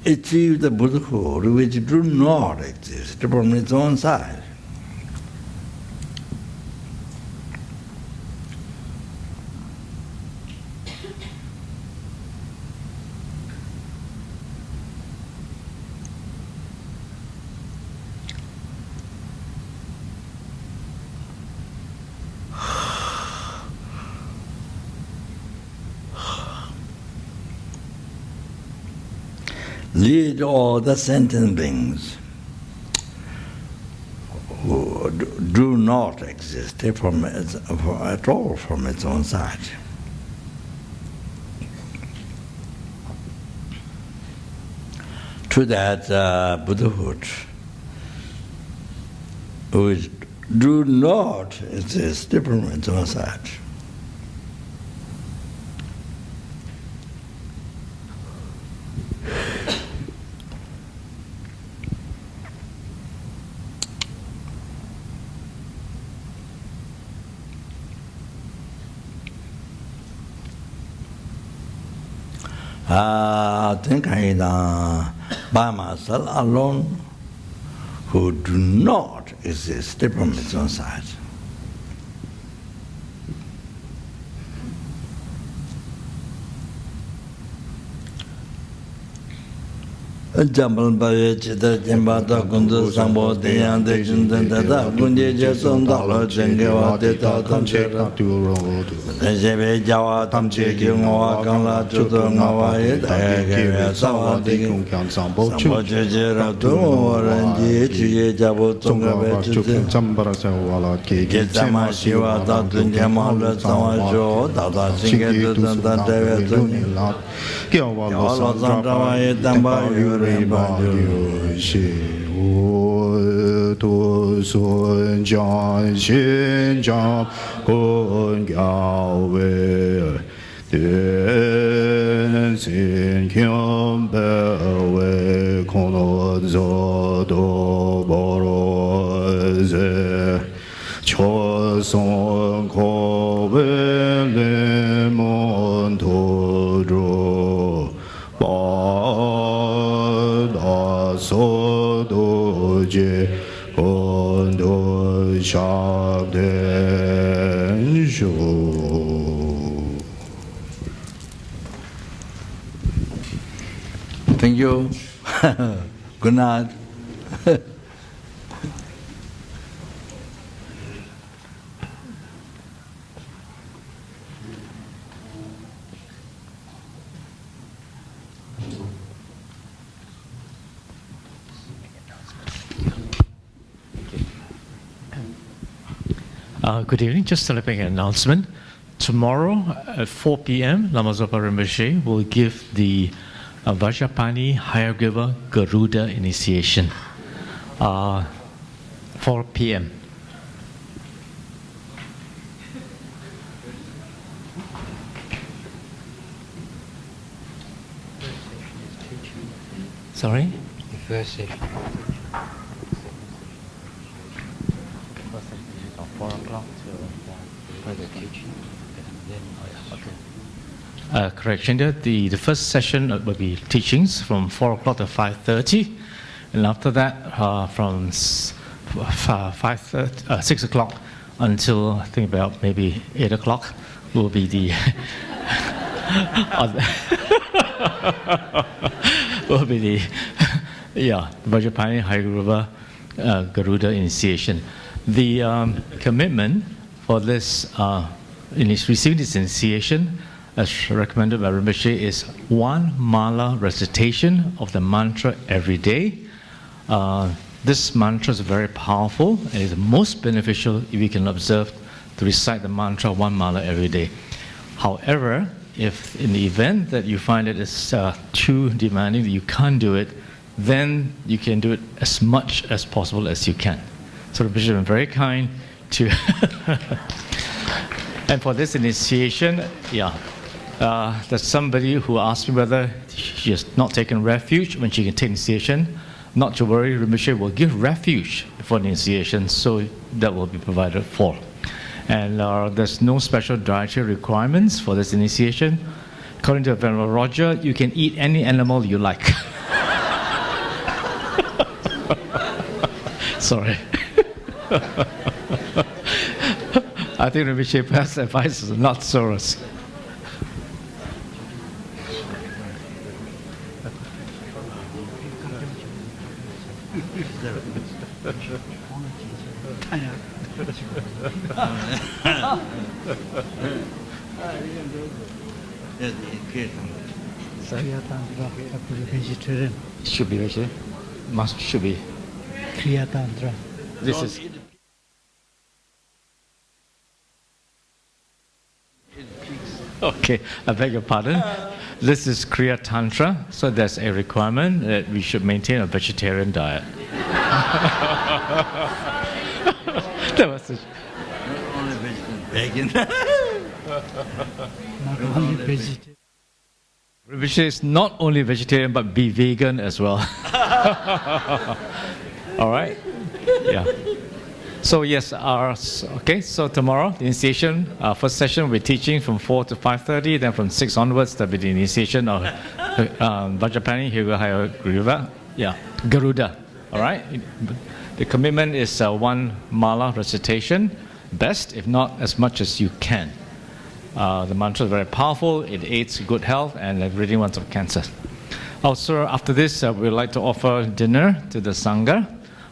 Achieve the Buddhahood which do not exist from its own side. Lead all the sentient beings who do not exist at all from its own side. To that Buddhahood, which do not exist from its own side. I think I by myself alone, who do not exist from its own side. Jambal Bayachita Jimbata Kundu Sambo Diyan Dejan Dada Kunje Jason Dala Jengewa Deta Tamchera Jebe Jawa Tamche Kingawa Kala Chuto Ngawa Yedaya Sawa Dikin Sambo Jejera Tumo Ranji Chiye Jabo Tunga Bechutin Chambara Sawala Ki Jama Shiva Tatun Jamal Sama Jo Dada Singe Dada Devetun Yawala Zandrawa Yedamba Yuri Shi Wu Tu Sun Jiang Xin Jiang Kun Yao Wei Dien Xin Kyun Be Wei Kong Zo Do Bo Ro Ze Cho Song Ko Wei 多少天数。 Thank you. Good night. Good evening. Just to make an announcement. Tomorrow at 4 p.m., Lama Zopa Rinpoche will give the Vajrapani Hayagriva Garuda initiation. 4 p.m. Sorry? The first session. 4 o'clock For the teaching. Then, correction there. The first session will be teachings from 4 o'clock to 5:30, and after that from 6 o'clock until I think about maybe 8 o'clock will be the Vajrapani Hayagriva Garuda initiation. The commitment for this in receiving this initiation, as recommended by Rinpoche, is 1 mala recitation of the mantra every day. This mantra is very powerful and is most beneficial if you can observe to recite the mantra 1 mala every day. However, if in the event that you find it is too demanding, that you can't do it, then you can do it as much as possible as you can. So Rinpoche has been very kind to... And for this initiation, there's somebody who asked me whether she has not taken refuge when she can take initiation. Not to worry, Rinpoche will give refuge for the initiation, so that will be provided for. And there's no special dietary requirements for this initiation. According to Venerable Roger, you can eat any animal you like. Sorry. I think Rinpoche perhaps advises not Soros. Should be vegetarian. Should be. This is. Okay, I beg your pardon. This is Kriya Tantra, so there's a requirement that we should maintain a vegetarian diet. That was it. Not only vegetarian, vegan. Not only vegetarian. Rinpoche is not only vegetarian, but be vegan as well. All right? Yeah. So yes, okay, so tomorrow, the initiation, first session, we're teaching from 4 to 5:30, then from 6 onwards, there'll be the initiation of Vajrapani Hayagriva, Garuda, all right? The commitment is 1 mala recitation, best, if not as much as you can. The mantra is very powerful, it aids good health and ridding ones of cancer. Also, after this, we'd like to offer dinner to the Sangha.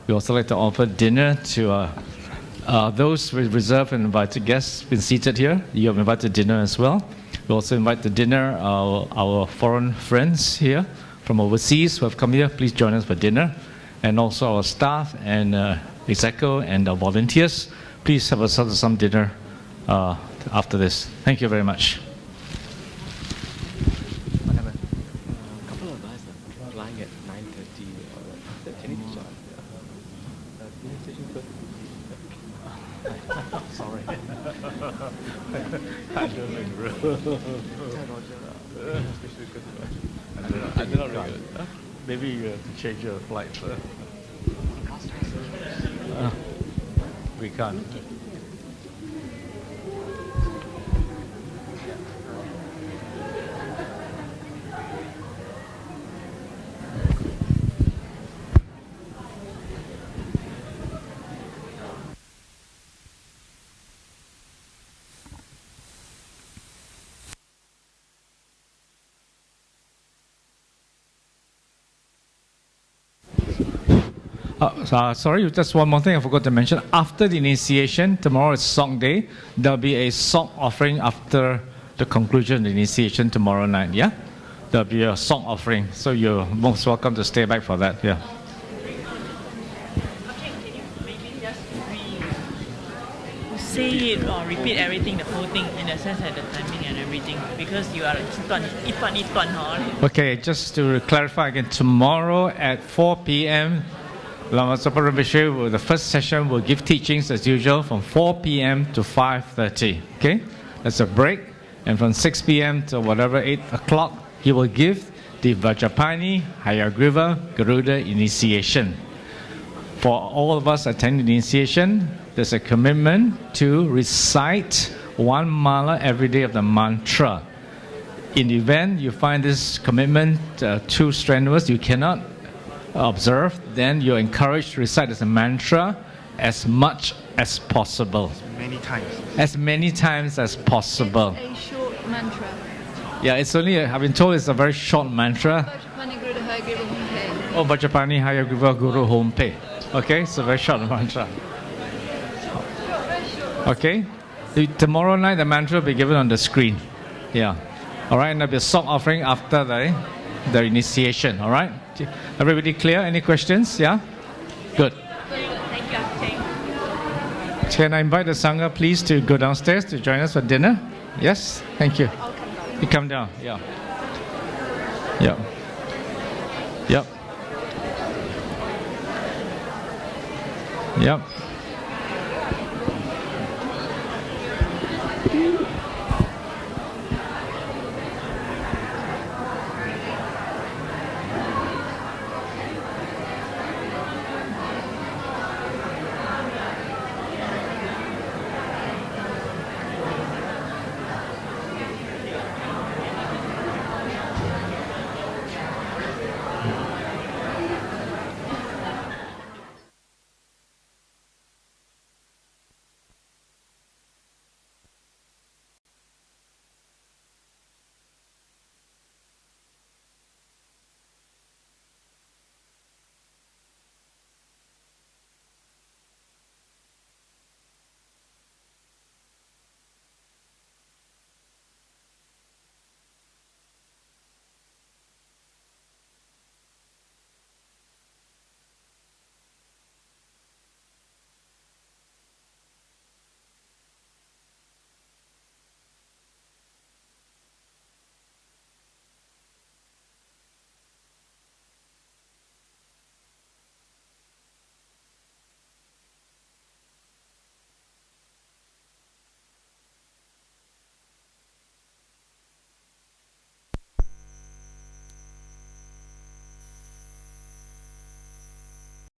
We also like to offer dinner to those with reserved and invited guests been seated here. You have invited dinner as well. We also invite to dinner our foreign friends here from overseas who have come here. Please join us for dinner. And also our staff and execo and our volunteers. Please have yourselves some dinner after this. Thank you very much. couple of us are flying at 9:30. Sorry. I don't know. Maybe you have to change your flight. We can't. Sorry, just one more thing I forgot to mention. After the initiation, tomorrow is Song Day. There'll be a song offering after the conclusion of the initiation tomorrow night. Yeah, there'll be a song offering. So you're most welcome to stay back for that. Yeah. Okay, can you maybe just say it or repeat everything, the whole thing, in the sense that the timing and everything, because you are like Okay, just to clarify again, tomorrow at 4 p.m. Lama Zopa Rinpoche, the first session will give teachings as usual from 4 p.m. to 5:30. Okay, that's a break, and from 6 p.m. to whatever 8 o'clock, he will give the Vajrapani Hayagriva Garuda initiation. For all of us attending the initiation, there's a commitment to recite one mala every day of the mantra. In the event you find this commitment too strenuous, you cannot observe, then you're encouraged to recite as a mantra as much as possible. Many times. As many times as possible. A short mantra. Yeah, it's only, I've been told it's a very short mantra. Vajrapani Guru Hayagriva Hompe. Oh, Vajrapani Hayagriva Guru Hompe. Okay, it's a very short mantra. Okay, tomorrow night the mantra will be given on the screen. Yeah. All right, and there'll be a song offering after the initiation. All right. Everybody clear? Any questions? Yeah? Good. Thank you. Can I invite the Sangha please to go downstairs to join us for dinner? Yes? Thank you. You come down. Yeah. Yeah. Yep. Yep.